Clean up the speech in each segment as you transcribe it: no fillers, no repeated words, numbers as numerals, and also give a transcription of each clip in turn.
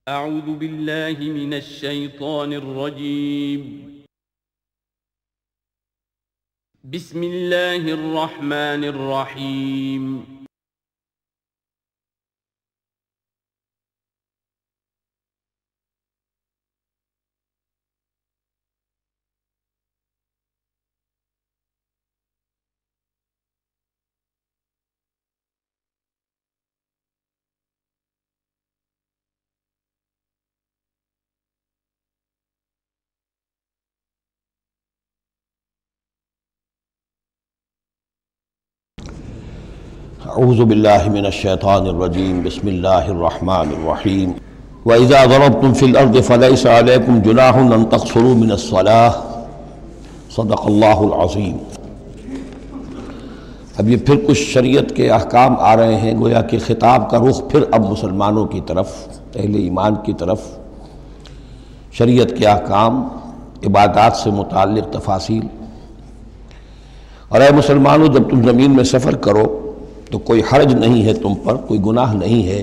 اعوذ باللہ من الشیطان الرجیم بسم اللہ الرحمن الرحیم اعوذ باللہ من الشیطان الرجیم بسم اللہ الرحمن الرحیم وَإِذَا ضَرَبْتُمْ فِي الْأَرْضِ فَلَيْسَ عَلَيْكُمْ جُنَاحٌ أَن تَقْصُرُوا مِنَ الصَّلَاةِ صدق اللہ العظیم۔ اب یہ پھر کچھ شریعت کے احکام آ رہے ہیں، گویا کہ خطاب کا رخ پھر اب مسلمانوں کی طرف، اہل ایمان کی طرف۔ شریعت کے احکام، عبادات سے متعلق تفاصیل۔ اور اے مسلمانوں، جب تم زمین میں سفر کرو تو کوئی حرج نہیں ہے تم پر، کوئی گناہ نہیں ہے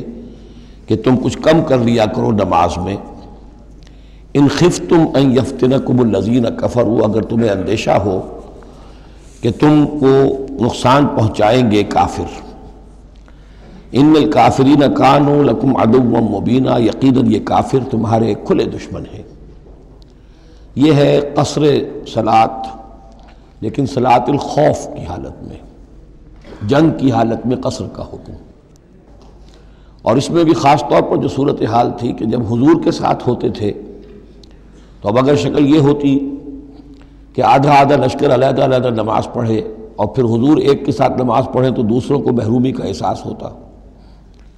کہ تم کچھ کم کر لیا کرو نماز میں۔ ان خفتم ان یفتنکم الذین کفروا، اگر تمہیں اندیشہ ہو کہ تم کو نقصان پہنچائیں گے کافر۔ ان الکافرین کانوا لکم عدوا مبینا، یقیناً یہ کافر تمہارے کھلے دشمن ہیں۔ یہ ہے قصر صلاۃ، لیکن صلاۃ الخوف کی حالت میں، جنگ کی حالت میں قصر کا حکم۔ اور اس میں بھی خاص طور پر جو صورتحال تھی کہ جب حضور کے ساتھ ہوتے تھے تو اب اگر شکل یہ ہوتی کہ آدھا آدھا لشکر علیحدہ علیحدہ نماز پڑھے اور پھر حضور ایک کے ساتھ نماز پڑھیں تو دوسروں کو محرومی کا احساس ہوتا۔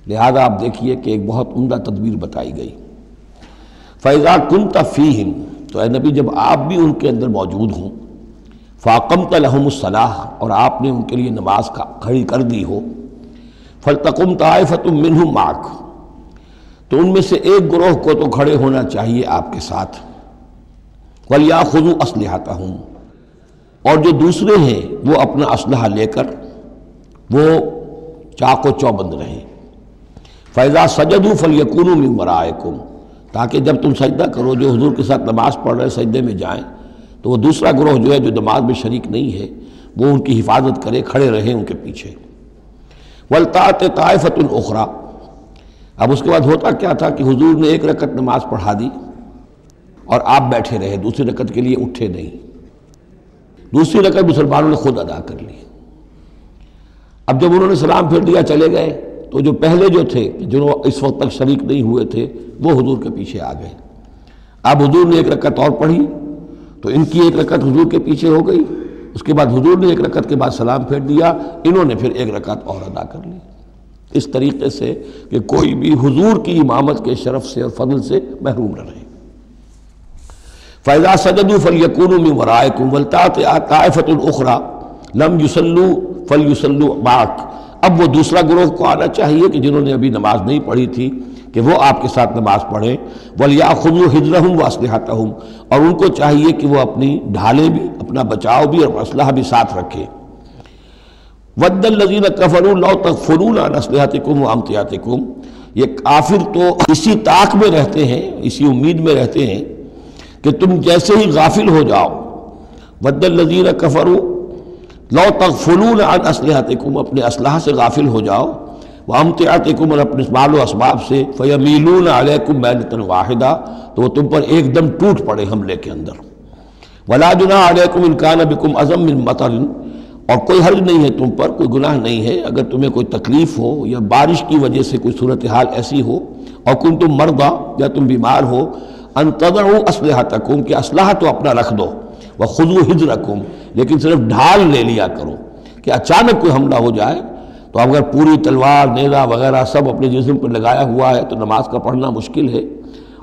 لہذا آپ دیکھیے کہ ایک بہت عمدہ تدبیر بتائی گئی۔ فَإِذَا كُنْتَ فِيهِمْ، تو اے نبی جب آپ بھی ان کے اندر موجود ہوں، فَأَقَمْتَ لَهُمُ الصَّلَاةَ، اور آپ نے ان کے لیے نماز کھڑی کر دی ہو، فَلْتَقُمْ طَائِفَةٌ مِّنْهُمْ مَعَكَ، تو ان میں سے ایک گروہ کو تو کھڑے ہونا چاہیے آپ کے ساتھ۔ وَلْيَأْخُذُوا أَسْلِحَتَهُمْ، اور جو دوسرے ہیں وہ اپنا اسلحہ لے کر وہ چاق و چوبند رہیں۔ فَإِذَا سَجَدُوا فَلْيَكُونُوا مِنْ وَرَائِكُمْ، تاکہ جب تم سجدہ کرو، جو حضور کے ساتھ نماز پڑھ رہے سجدے میں جائیں تو وہ دوسرا گروہ جو ہے جو نماز میں شریک نہیں ہے وہ ان کی حفاظت کرے، کھڑے رہیں ان کے پیچھے۔ وَلْتَأْتِ طَائِفَةٌ أُخْرَىٰ، اب اس کے بعد ہوتا کیا تھا کہ حضور نے ایک رکعت نماز پڑھا دی اور آپ بیٹھے رہے، دوسری رکعت کے لیے اٹھے نہیں۔ دوسری رکعت مسلمانوں نے خود ادا کر لی۔ اب جب انہوں نے سلام پھیر دیا چلے گئے تو جو پہلے جو تھے جو اس وقت تک شریک نہیں ہوئے تھے وہ حضور کے پیچھے آ گئے۔ اب حضور نے ایک رکعت اور پڑھی تو ان کی ایک رکعت حضور کے پیچھے ہو گئی، اس کے بعد حضور نے ایک رکعت کے بعد سلام پھیر دیا، انہوں نے پھر ایک رکعت اور ادا کر لی، اس طریقے سے کہ کوئی بھی حضور کی امامت کے شرف سے اور فضل سے محروم نہ رہے۔ فَإِذَا سَجَدُوا فَلْيَكُونُوا مِنْ وَرَائِكُمْ وَلْتَأْتِ طَائِفَةٌ أُخْرَىٰ لَمْ يُصَلُّوا فَلْيُصَلُّوا مَعَكَ، اب وہ دوسرا گروہ کو آنا چاہیے کہ جنہوں نے ابھی نماز نہیں پڑھی تھی کہ وہ آپ کے ساتھ نماز پڑھیں۔ وَلْيَأْخُذُوا حِذْرَهُمْ وَأَسْلِحَتَهُمْ، اور ان کو چاہیے کہ وہ اپنی ڈھالیں بھی، اپنا بچاؤ بھی اور اسلحہ بھی ساتھ رکھے۔ وَدَّ الَّذِينَ كَفَرُوا لَوْ تَغْفُلُونَ عَنْ أَسْلِحَتِكُمْ وَأَمْتِعَتِكُمْ، یہ کافر تو اسی طاق میں رہتے ہیں، اسی امید میں رہتے ہیں کہ تم جیسے ہی غافل ہو جاؤ۔ وَدَّ الَّذِينَ كَفَرُوا لَوْ تَغْفُلُونَ عَنْ أَسْلِحَتِكُمْ، اپنے اسلحہ سے غافل ہو جاؤ، وَأَمْتِعَتِكُمْ، اور اپنے مال و اسباب سے، فَيَمِيلُونَ عَلَيْكُمْ مَيْلَةً وَاحِدَةً، تو وہ تم پر ایک دم ٹوٹ پڑے حملے کے اندر۔ وَلَا جُنَاحَ عَلَيْكُمْ إِن كَانَ بِكُمْ أَذًى مِّن مَطَرٍ، اور کوئی حرج نہیں ہے تم پر، کوئی گناہ نہیں ہے اگر تمہیں کوئی تکلیف ہو یا بارش کی وجہ سے کوئی صورتحال ایسی ہو، اور کنتم مرضى، یا تم بیمار ہو، ان تضعوا اسلحتکم، کہ اسلحہ تو اپنا رکھ دو، وخذوا حذرکم، لیکن صرف ڈھال لے لیا کرو کہ اچانک کوئی حملہ ہو جائے تو اگر پوری تلوار نیزہ وغیرہ سب اپنے جسم پر لگایا ہوا ہے تو نماز کا پڑھنا مشکل ہے،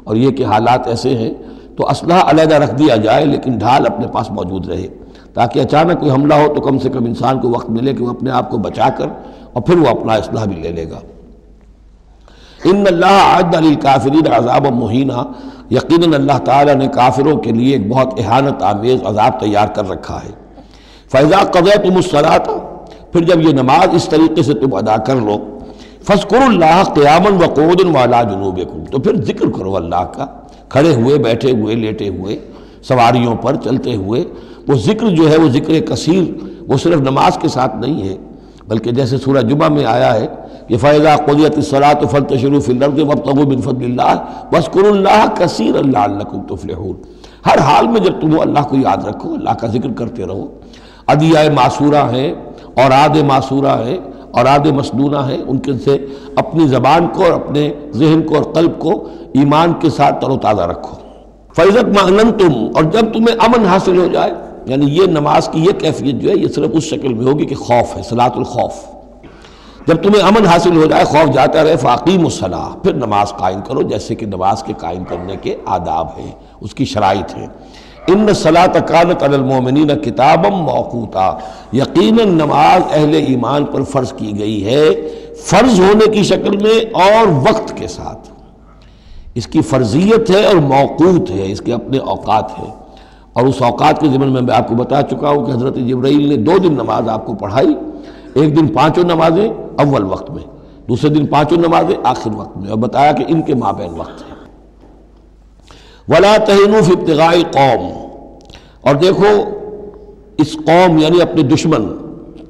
اور یہ کہ حالات ایسے ہیں تو اسلحہ علیحدہ رکھ دیا جائے لیکن ڈھال اپنے پاس موجود رہے، تاکہ اچانک کوئی حملہ ہو تو کم سے کم انسان کو وقت ملے کہ وہ اپنے آپ کو بچا کر اور پھر وہ اپنا اسلحہ بھی لے لے گا۔ ان اللہ اعد للکافرین عذابا مہینا، یقیناً اللہ تعالیٰ نے کافروں کے لیے ایک بہت اہانت آمیز عذاب تیار کر رکھا ہے۔ فَإِذَا قَضَيْتُمُ الصَّلَاةَ، پھر جب یہ نماز اس طریقے سے تم ادا کر لو، فاذکروا اللہ قیاما وقعودا وعلی جنوبکم، تو پھر ذکر کرو اللہ کا کھڑے ہوئے، بیٹھے ہوئے، لیٹے ہوئے، سواریوں پر چلتے ہوئے۔ وہ ذکر جو ہے وہ ذکر کثیر، وہ صرف نماز کے ساتھ نہیں ہے، بلکہ جیسے سورہ جمعہ میں آیا ہے کہ فَإِذَا قُضِيَتِ الصَّلَاةُ فَانتَشِرُوا فِي الْأَرْضِ وَابْتَغُوا مِن فَضْلِ اللَّهِ وَاذْكُرُوا اللَّهَ كَثِيرًا لَعَلَّكُمْ تُفْلِحُونَ۔ ہر حال میں جب تم اللہ کو یاد رکھو، اللہ کا ذکر کرتے رہو۔ ادعیہ معصورہ ہیں، اوراد معصورہ ہیں، اوراد مسنونہ ہیں، ان کے سے اپنی زبان کو اور اپنے ذہن کو اور قلب کو ایمان کے ساتھ تر و تازہ رکھو۔ فَإِذَا اطْمَأْنَنْتُمْ، اور جب تمہیں امن حاصل ہو جائے، یعنی یہ نماز کی یہ کیفیت جو ہے یہ صرف اس شکل میں ہوگی کہ خوف ہے، صلاۃ الخوف۔ جب تمہیں امن حاصل ہو جائے، خوف جاتا رہے، فَأَقِیمُوا الصَّلَاةَ، پھر نماز قائم کرو جیسے کہ نماز کے قائم کرنے کے آداب ہیں، اس کی شرائط ہیں۔ ان الصلاۃ کانت علی المؤمنین کتابا موقوتا، یقیناً نماز اہل ایمان پر فرض کی گئی ہے، فرض ہونے کی شکل میں اور وقت کے ساتھ۔ اس کی فرضیت ہے اور موقوت ہے، اس کے اپنے اوقات ہیں، اور اس اوقات کے ضمن میں آپ کو بتا چکا ہوں کہ حضرت جبرائیل نے 2 دن نماز آپ کو پڑھائی، ایک دن 5 نمازیں اول وقت میں، دوسرے دن 5 نمازیں آخر وقت میں، اور بتایا کہ ان کے مابین وقت ہے۔ وَلَا تَهِنُوا فِي ابْتِغَاءِ الْقَوْمِ، اور دیکھو اس قوم یعنی اپنے دشمن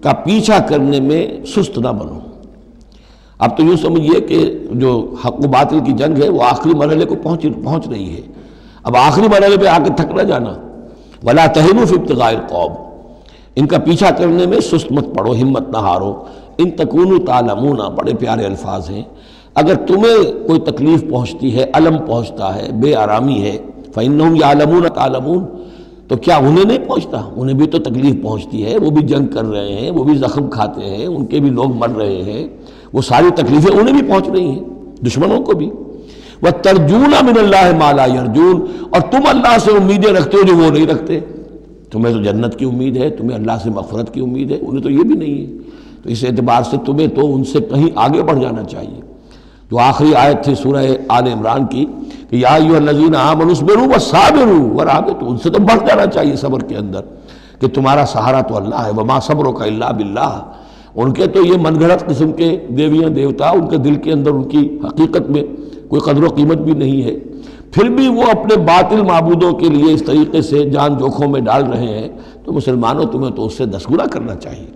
کا پیچھا کرنے میں سست نہ بنو۔ اب تو یوں سمجھیے کہ جو حق و باطل کی جنگ ہے وہ آخری مرحلے کو پہنچ رہی ہے، اب آخری مرحلے پہ آ کے تھک نہ جانا۔ وَلَا تَهِنُوا فِي ابْتِغَاءِ الْقَوْمِ، ان کا پیچھا کرنے میں سست مت پڑو، ہمت نہ ہارو۔ ان تکونوا تعلمون، بڑے پیارے الفاظ ہیں، اگر تمہیں کوئی تکلیف پہنچتی ہے، الم پہنچتا ہے، بے آرامی ہے، فَإِنَّهُمْ يَعْلَمُونَ تَعْلَمُونَ، تو کیا انہیں نہیں پہنچتا؟ انہیں بھی تو تکلیف پہنچتی ہے، وہ بھی جنگ کر رہے ہیں، وہ بھی زخم کھاتے ہیں، ان کے بھی لوگ مر رہے ہیں، وہ ساری تکلیفیں انہیں بھی پہنچ رہی ہیں، دشمنوں کو بھی۔ وَتَرْجُونَ مِنَ اللَّهِ مَا لَا يَرْجُونَ، اور تم اللہ سے امیدیں رکھتے ہو جو وہ نہیں رکھتے۔ تمہیں تو جنت کی امید ہے، تمہیں اللہ سے مغفرت کی امید ہے، انہیں تو یہ بھی نہیں ہے۔ تو اس اعتبار سے تمہیں تو ان سے کہیں آگے بڑھ جانا چاہیے۔ جو آخری آیت تھی سورہ آل عمران کی کہ یا ایھا الذین آمنوا اصبروا وصابروا ورابطوا، ان سے تو بڑھ جانا چاہیے صبر کے اندر کہ تمہارا سہارا تو اللہ ہے، وما صبرک الا باللہ۔ ان کے تو یہ من گھڑت قسم کے دیویاں دیوتا، ان کے دل کے اندر ان کی حقیقت میں کوئی قدر و قیمت بھی نہیں ہے، پھر بھی وہ اپنے باطل معبودوں کے لیے اس طریقے سے جان جوکھوں میں ڈال رہے ہیں، تو مسلمانوں تمہیں تو اس سے 10 گنا کرنا چاہیے۔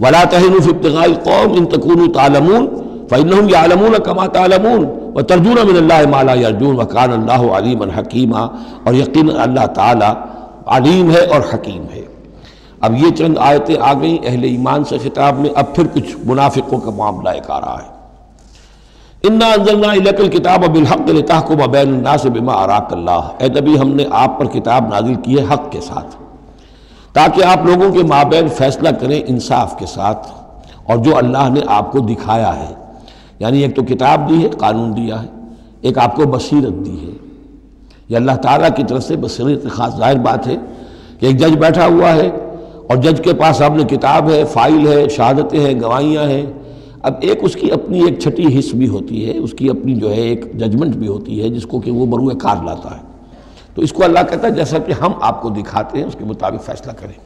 وَلَا تَهِنُوا فِي ابْتِغَاءِ الْقَوْمِ إِن تَكُونُوا تَعْلَمُونَ فَإِنَّهُمْ يَعْلَمُونَ كَمَا تَعْلَمُونَ وَتَرْجُونَ مِنَ اللَّهِ مَا لَا يَرْجُونَ وَكَانَ اللَّهُ عَلِيمًا حَكِيمًا، اور یقیناً اللہ تعالیٰ علیم ہے اور حکیم ہے۔ اب یہ چند آیتیں آ گئیں اہل ایمان سے خطاب میں، اب پھر کچھ منافقوں کا معاملہ ایک آ رہا ہے۔ اِنَّا أَنزَلْنَا إِلَيْكَ الْكِتَابَ بِالْحَقِّ لِتَحْكُمَ بَيْنَ النَّاسِ بِمَا أَرَاكَ اللَّهُ، اے نبی ہم نے آپ پر کتاب نازل کی ہے حق کے ساتھ، تاکہ آپ لوگوں کے مابین فیصلہ کریں انصاف کے ساتھ، اور جو اللہ نے آپ کو دکھایا ہے، یعنی ایک تو کتاب دی ہے، قانون دیا ہے، ایک آپ کو بصیرت دی ہے۔ یہ اللہ تعالیٰ کی طرف سے بصیرت خاص، ظاہر بات ہے کہ ایک جج بیٹھا ہوا ہے اور جج کے پاس سامنے کتاب ہے، فائل ہے، شہادتیں ہیں، گواہیاں ہیں، اب ایک اس کی اپنی ایک چھٹی حص بھی ہوتی ہے، اس کی اپنی جو ہے ایک ججمنٹ بھی ہوتی ہے جس کو کہ وہ بروئے کار لاتا ہے، تو اس کو اللہ کہتا ہے جیسا کہ ہم آپ کو دکھاتے ہیں اس کے مطابق فیصلہ کریں۔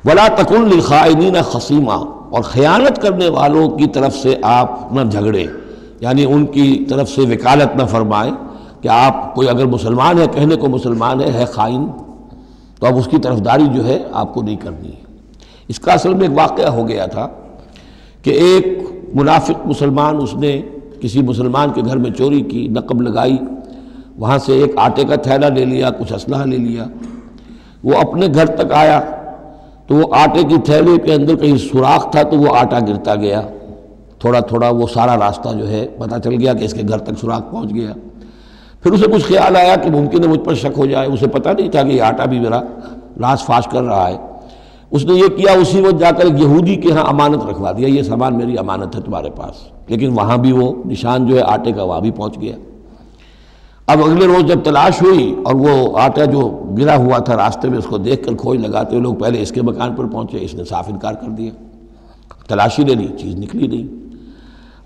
وَلَا تَكُنْ لِلْخَائِنِينَ خَصِيمًا، اور خیانت کرنے والوں کی طرف سے آپ نہ جھگڑیں، یعنی ان کی طرف سے وکالت نہ فرمائیں کہ آپ کوئی اگر مسلمان ہے، کہنے کو مسلمان ہے خائن، تو اب اس کی طرفداری جو ہے آپ کو نہیں کرنی ہے۔ اس کا اصل میں ایک واقعہ ہو گیا تھا کہ ایک منافق مسلمان، اس نے کسی مسلمان کے گھر میں چوری کی، نقب لگائی، وہاں سے ایک آٹے کا تھیلا لے لیا، کچھ اسلحہ لے لیا، وہ اپنے گھر تک آیا تو وہ آٹے کی تھیلے کے اندر کہیں سوراخ تھا، تو وہ آٹا گرتا گیا، تھوڑا تھوڑا وہ سارا راستہ جو ہے پتہ چل گیا کہ اس کے گھر تک سوراخ پہنچ گیا۔ پھر اسے کچھ خیال آیا کہ ممکن ہے مجھ پر شک ہو جائے، اسے پتہ نہیں تھا کہ یہ آٹا بھی میرا لاش فاش کر رہا ہے۔ اس نے یہ کیا، اسی وقت جا کر ایک یہودی کے ہاں امانت رکھوا دیا، یہ سامان میری امانت ہے تمہارے پاس، لیکن وہاں بھی وہ نشان جو ہے آٹے کا وہاں بھی پہنچ گیا۔ اب اگلے روز جب تلاش ہوئی اور وہ آٹا جو گرا ہوا تھا راستے میں، اس کو دیکھ کر کھوج لگاتے ہوئے لوگ پہلے اس کے مکان پر پہنچے، اس نے صاف انکار کر دیا، تلاشی لے لی، چیز نکلی نہیں۔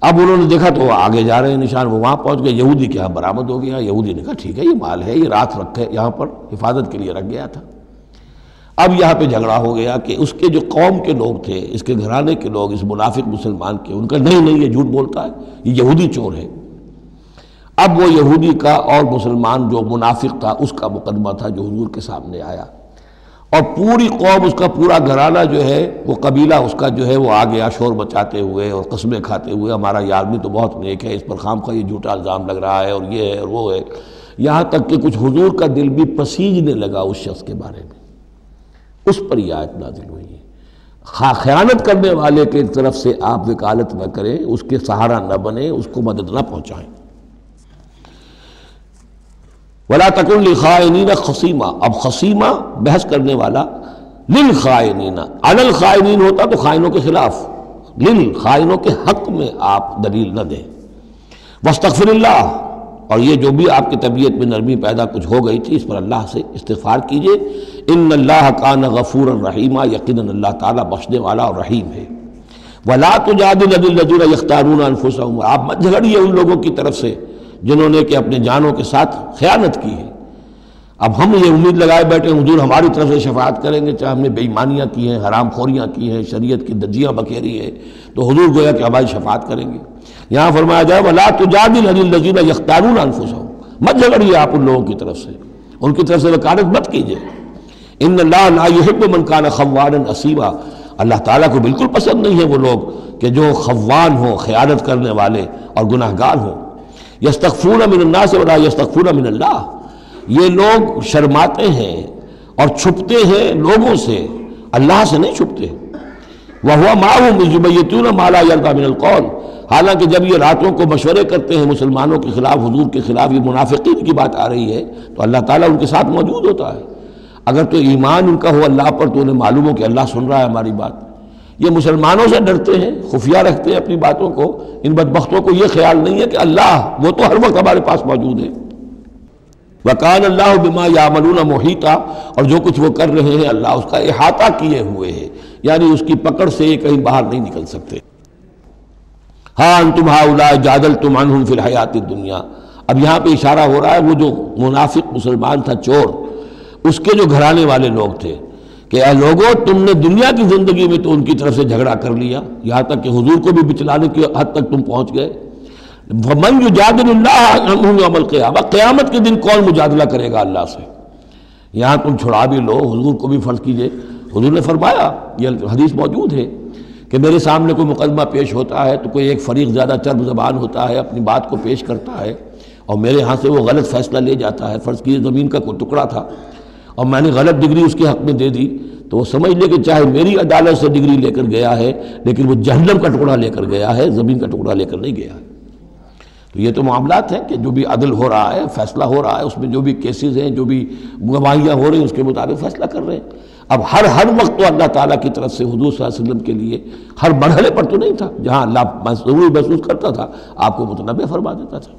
اب انہوں نے دیکھا تو وہ آگے جا رہے ہیں نشان، وہ وہاں پہنچ گئے، یہودی کے ہاں برآمد ہو گیا۔ یہودی نے کہا ٹھیک ہے، یہ مال ہے، یہ رات رکھے یہاں پر حفاظت کے لیے رکھ گیا تھا۔ اب یہاں پہ جھگڑا ہو گیا کہ اس کے جو قوم کے لوگ تھے، اس کے گھرانے کے لوگ، اس منافق مسلمان کے، ان کا نہیں یہ جھوٹ بولتا ہے، یہ یہودی چور ہے۔ اب وہ یہودی کا اور مسلمان جو منافق تھا اس کا مقدمہ تھا جو حضور کے سامنے آیا، اور پوری قوم، اس کا پورا گھرانہ جو ہے، وہ قبیلہ اس کا جو ہے وہ آ گیا شور مچاتے ہوئے اور قسمیں کھاتے ہوئے، ہمارا یہ آدمی تو بہت نیک ہے، اس پر خامخواہ یہ جھوٹا الزام لگ رہا ہے اور یہ ہے اور وہ ہے، یہاں تک کہ کچھ حضور کا دل بھی پسیجنے لگا اس شخص کے بارے میں۔ اس پر یہ آیت نازل ہوئی ہے، خیانت کرنے والے کے طرف سے آپ وکالت نہ کریں، اس کے سہارا نہ بنیں، اس کو مدد نہ پہنچائیں۔ وَلَا تَكُنْ لِلْخَائِنِينَ خَصِيمًا، اب خصیمہ بحث کرنے والا، للخائنین، علی الخائنین ہوتا تو خائنوں کے خلاف، للخائنوں کے حق میں آپ دلیل نہ دیں۔ وَاسْتَغْفِرِ اللَّهَ، اور یہ جو بھی آپ کی طبیعت میں نرمی پیدا کچھ ہو گئی تھی، اس پر اللہ سے استغفار کیجئے۔ ان اللہ کان غفورا رحیما، یقیناً اللہ تعالیٰ بخشنے والا اور رحیم ہے۔ ولا تجادل عن الذین یختارون انفسهم، آپ مت جھگڑیے ان لوگوں کی طرف سے جنہوں نے کہ اپنے جانوں کے ساتھ خیانت کی ہے۔ اب ہم یہ امید لگائے بیٹھے حضور ہماری طرف سے شفاعت کریں گے، چاہے ہم نے بے ایمانیاں کی ہیں، حرام خوریاں کی ہیں، شریعت کی دجیاں بکھیری ہیں، تو حضور گویا کہ ہماری شفاعت کریں گے۔ یہاں فرمایا جائے وَلَا تُجَادِلْ عَنِ الَّذِينَ يَخْتَارُونَ أَنفُسَهُمْ، مت جھگڑیے آپ ان لوگوں کی طرف سے، ان کی طرف سے وکالت مت کیجیے۔ ان اللہ لا يحب من كان خوانا اثیما، اللہ تعالیٰ کو بالکل پسند نہیں ہے وہ لوگ کہ جو خوان ہوں، خیانت کرنے والے اور گناہ گار ہوں۔ یستخفون من الناس ولا یستخفون من اللہ، یہ لوگ شرماتے ہیں اور چھپتے ہیں لوگوں سے، اللہ سے نہیں چھپتے۔ وَهُوَ مَعَهُمْ إِذْ يُبَيِّتُونَ مَا لَا يَرْضَىٰ مِنَ الْقَوْلِ، حالانکہ جب یہ راتوں کو مشورے کرتے ہیں مسلمانوں کے خلاف، حضور کے خلاف، یہ منافقین کی بات آ رہی ہے، تو اللہ تعالیٰ ان کے ساتھ موجود ہوتا ہے۔ اگر تو ایمان ان کا ہو اللہ پر تو انہیں معلوم ہو کہ اللہ سن رہا ہے ہماری بات۔ یہ مسلمانوں سے ڈرتے ہیں، خفیہ رکھتے ہیں اپنی باتوں کو، ان بدبختوں کو یہ خیال نہیں ہے کہ اللہ وہ تو ہر وقت ہمارے پاس موجود ہے۔ وَكَانَ اللَّهُ بِمَا يَعْمَلُونَ مُحِيطًا، اور جو کچھ وہ کر رہے ہیں اللہ اس کا احاطہ کیے ہوئے ہے، یعنی اس کی پکڑ سے یہ کہیں باہر نہیں نکل سکتے۔ ہاں انتم ہؤلاء جادلتم عنہم فی الحیات الدنیا، اب یہاں پہ اشارہ ہو رہا ہے وہ جو منافق مسلمان تھا، چور، اس کے جو گھرانے والے لوگ تھے کہ اے لوگو تم نے دنیا کی زندگی میں تو ان کی طرف سے جھگڑا کر لیا، یہاں تک کہ حضور کو بھی بچلانے کی حد تک تم پہنچ گئے۔ وَمَن يُجَادِلُ اللَّهَ عَنْهُمْ يَوْمَ الْقِيَامَةِ، قیامت کے دن کون مجادلہ کرے گا اللہ سے؟ یہاں تم چھڑا بھی لو، حضور کو بھی فرض کیجئے، حضور نے فرمایا، یہ حدیث موجود ہے کہ میرے سامنے کوئی مقدمہ پیش ہوتا ہے تو کوئی ایک فریق زیادہ چرب زبان ہوتا ہے، اپنی بات کو پیش کرتا ہے اور میرے ہاں سے وہ غلط فیصلہ لے جاتا ہے۔ فرض کیجئے زمین کا کوئی ٹکڑا تھا اور میں نے غلط ڈگری اس کے حق میں دے دی، تو وہ سمجھ لے کہ چاہے میری عدالت سے ڈگری لے کر گیا ہے لیکن وہ جہنم کا ٹکڑا لے کر گیا ہے، زمین کا ٹکڑا لے کر نہیں گیا ہے۔ تو یہ تو معاملات ہیں کہ جو بھی عدل ہو رہا ہے، فیصلہ ہو رہا ہے، اس میں جو بھی کیسز ہیں، جو بھی گواہیاں ہو رہی ہیں، اس کے مطابق فیصلہ کر رہے ہیں۔ اب ہر وقت تو اللہ تعالیٰ کی طرف سے حضور صلی اللہ علیہ وسلم کے لیے ہر مرحلے پر تو نہیں تھا، جہاں اللہ ضروری محسوس کرتا تھا آپ کو متنبہ فرما دیتا تھا۔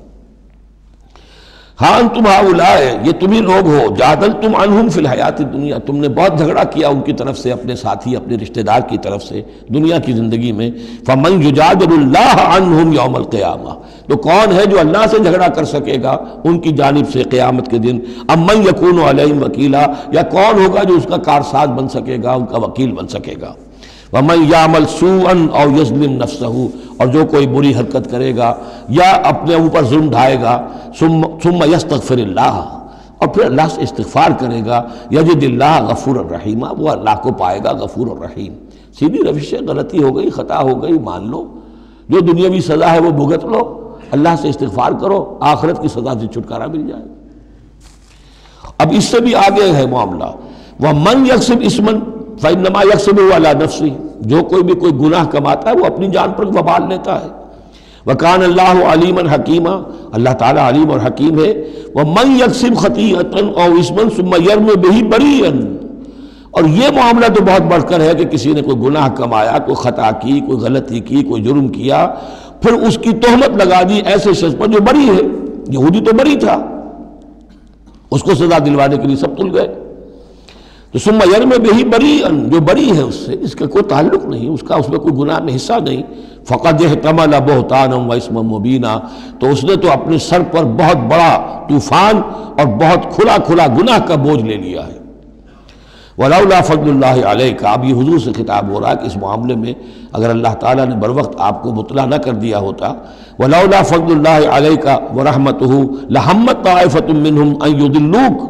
ہاں انتم ہؤلاء، یہ تمہیں لوگ ہو، جادلتم عنہم فی الحیات الدنیا، تم نے بہت جھگڑا کیا ان کی طرف سے، اپنے ساتھی، اپنے رشتہ دار کی طرف سے دنیا کی زندگی میں۔ فمن یجادل اللہ عنہم یوم القیامہ، تو کون ہے جو اللہ سے جھگڑا کر سکے گا ان کی جانب سے قیامت کے دن؟ ام من یکون علیہم وکیلا، یا کون ہوگا جو اس کا کارساز بن سکے گا، ان کا وکیل بن سکے گا؟ وَمَن يَعْمَلْ سُوءًا أَوْ يَظْلِمْ نَفْسَهُ، اور جو کوئی بری حرکت کرے گا یا اپنے اوپر ظلم ڈھائے گا، ثُمَّ يَسْتَغْفِرِ اللَّهَ، اور پھر اللہ سے استغفار کرے گا، يَجِدِ اللَّهَ غَفُورًا رَحِيمًا، وہ اللہ کو پائے گا غفور الرحیم۔ سیدھی روش ہے، غلطی ہو گئی، خطا ہو گئی، مان لو، جو دنیاوی سزا ہے وہ بھگت لو، اللہ سے استغفار کرو، آخرت کی سزا سے چھٹکارا مل جائے۔ اب اس سے بھی آگے ہے معاملہ، وَمَن يَكْسِبْ إِثْمًا فَإِنَّمَا يَكْسِبُهُ عَلَى نَفْسِهِ، جو کوئی بھی کوئی گناہ کماتا ہے وہ اپنی جان پر وبال لیتا ہے۔ وَكَانَ اللَّهُ عَلِيمًا حَكِيمًا، اللہ تعالیٰ علیم اور حکیم ہے۔ وَمَن يَكْسِبْ خَطِيئَةً أَوْ إِثْمًا ثُمَّ يَرْمِ بِهِ بَرِيئًا، اور یہ معاملہ تو بہت بڑھ کر ہے کہ کسی نے کوئی گناہ کمایا، کوئی خطا کی، کوئی غلطی کی، کوئی جرم کیا، پھر اس کی تہمت لگا دی ایسے شخص پر جو بری ہے۔ یہودی تو بری تھا، اس کو سزا دلوانے کے لیے سب تل گئے، تو ثم یرم بہ بریئا، جو بری ہے اس سے، اس کا کوئی تعلق نہیں، اس کا اس میں کوئی گناہ میں حصہ نہیں، فقد احتمل بہتانا و اسما مبینا، تو اس نے تو اپنے سر پر بہت بڑا طوفان اور بہت کھلا کھلا گناہ کا بوجھ لے لیا ہے۔ ولولا فضل اللہ علیک، اب یہ حضور سے خطاب ہو رہا ہے کہ اس معاملے میں اگر اللہ تعالیٰ نے بروقت آپ کو مطلع نہ کر دیا ہوتا، ولولا فضل اللہ علیک ورحمتہ لہمت طائفۃ منہم ان یضلوک،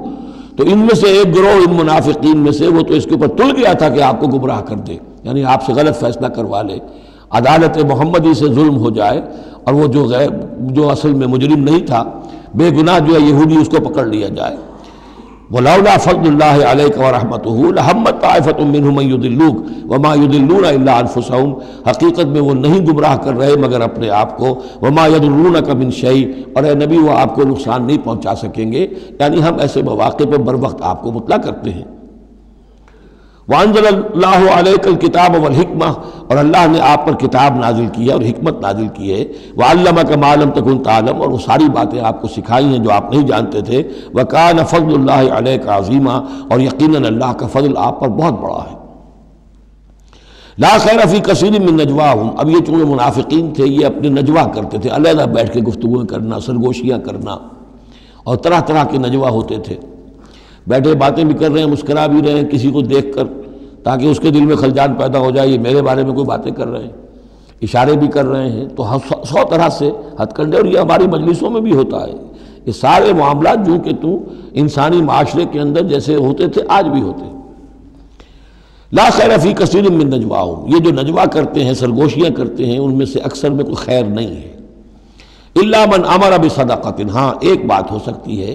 تو ان میں سے ایک گروہ ان منافقین میں سے وہ تو اس کے اوپر تل گیا تھا کہ آپ کو گمراہ کر دے، یعنی آپ سے غلط فیصلہ کروا لے، عدالت محمدی سے ظلم ہو جائے، اور وہ جو اصل میں مجرم نہیں تھا، بے گناہ جو ہے یہودی، اس کو پکڑ لیا جائے۔ وَلَوْلَا فَضْلُ اللَّهِ عَلَيْكَ وَرَحْمَتُهُ لَهَمَّتْ طَائِفَةٌ مِّنْهُمْ أَن يُضِلُّوكَ وَمَا يُضِلُّونَ إِلَّا أَنفُسَهُمْ، حقیقت میں وہ نہیں گمراہ کر رہے مگر اپنے آپ کو، وَمَا يَضُرُّونَكَ مِن شَيْءٍ، اور اے نبی وہ آپ کو نقصان نہیں پہنچا سکیں گے، یعنی ہم ایسے مواقع پہ بر وقت آپ کو مطلع کرتے ہیں۔ وَأَنزَلَ اللَّهُ عَلَيْكَ الْكِتَابَ وَالْحِكْمَةَ، اور اللہ نے آپ پر کتاب نازل کی ہے اور حکمت نازل کی ہے، وَعَلَّمَكَ مَا لَمْ تَكُنْ تَعْلَمُ، اور وہ ساری باتیں آپ کو سکھائی ہیں جو آپ نہیں جانتے تھے، وَكَانَ فَضْلُ اللَّهِ عَلَيْكَ عَظِيمًا، اور یقیناً اللہ کا فضل آپ پر بہت بڑا ہے۔ لا خیر فی کثیر من نجواہم، اب یہ چونکہ منافقین تھے یہ اپنے نجوا کرتے تھے، علیحدہ بیٹھ کے گفتگویں کرنا، سرگوشیاں کرنا، اور طرح طرح کے نجوا ہوتے تھے، بیٹھے باتیں بھی کر رہے ہیں، مسکرا بھی رہے ہیں کسی کو دیکھ کر، تاکہ اس کے دل میں خلجان پیدا ہو جائے یہ میرے بارے میں کوئی باتیں کر رہے ہیں، اشارے بھی کر رہے ہیں، تو 100 طرح سے ہتھ کنڈے، اور یہ ہماری مجلسوں میں بھی ہوتا ہے، یہ سارے معاملات جو کہ انسانی معاشرے کے اندر جیسے ہوتے تھے آج بھی ہوتے ہیں۔ لا خیر فی کثیر من نجواہم، یہ جو نجوا کرتے ہیں، سرگوشیاں کرتے ہیں، ان میں سے اکثر میں کوئی خیر نہیں ہے۔ الا من امر بصدقۃ، ہاں ایک بات ہو سکتی ہے،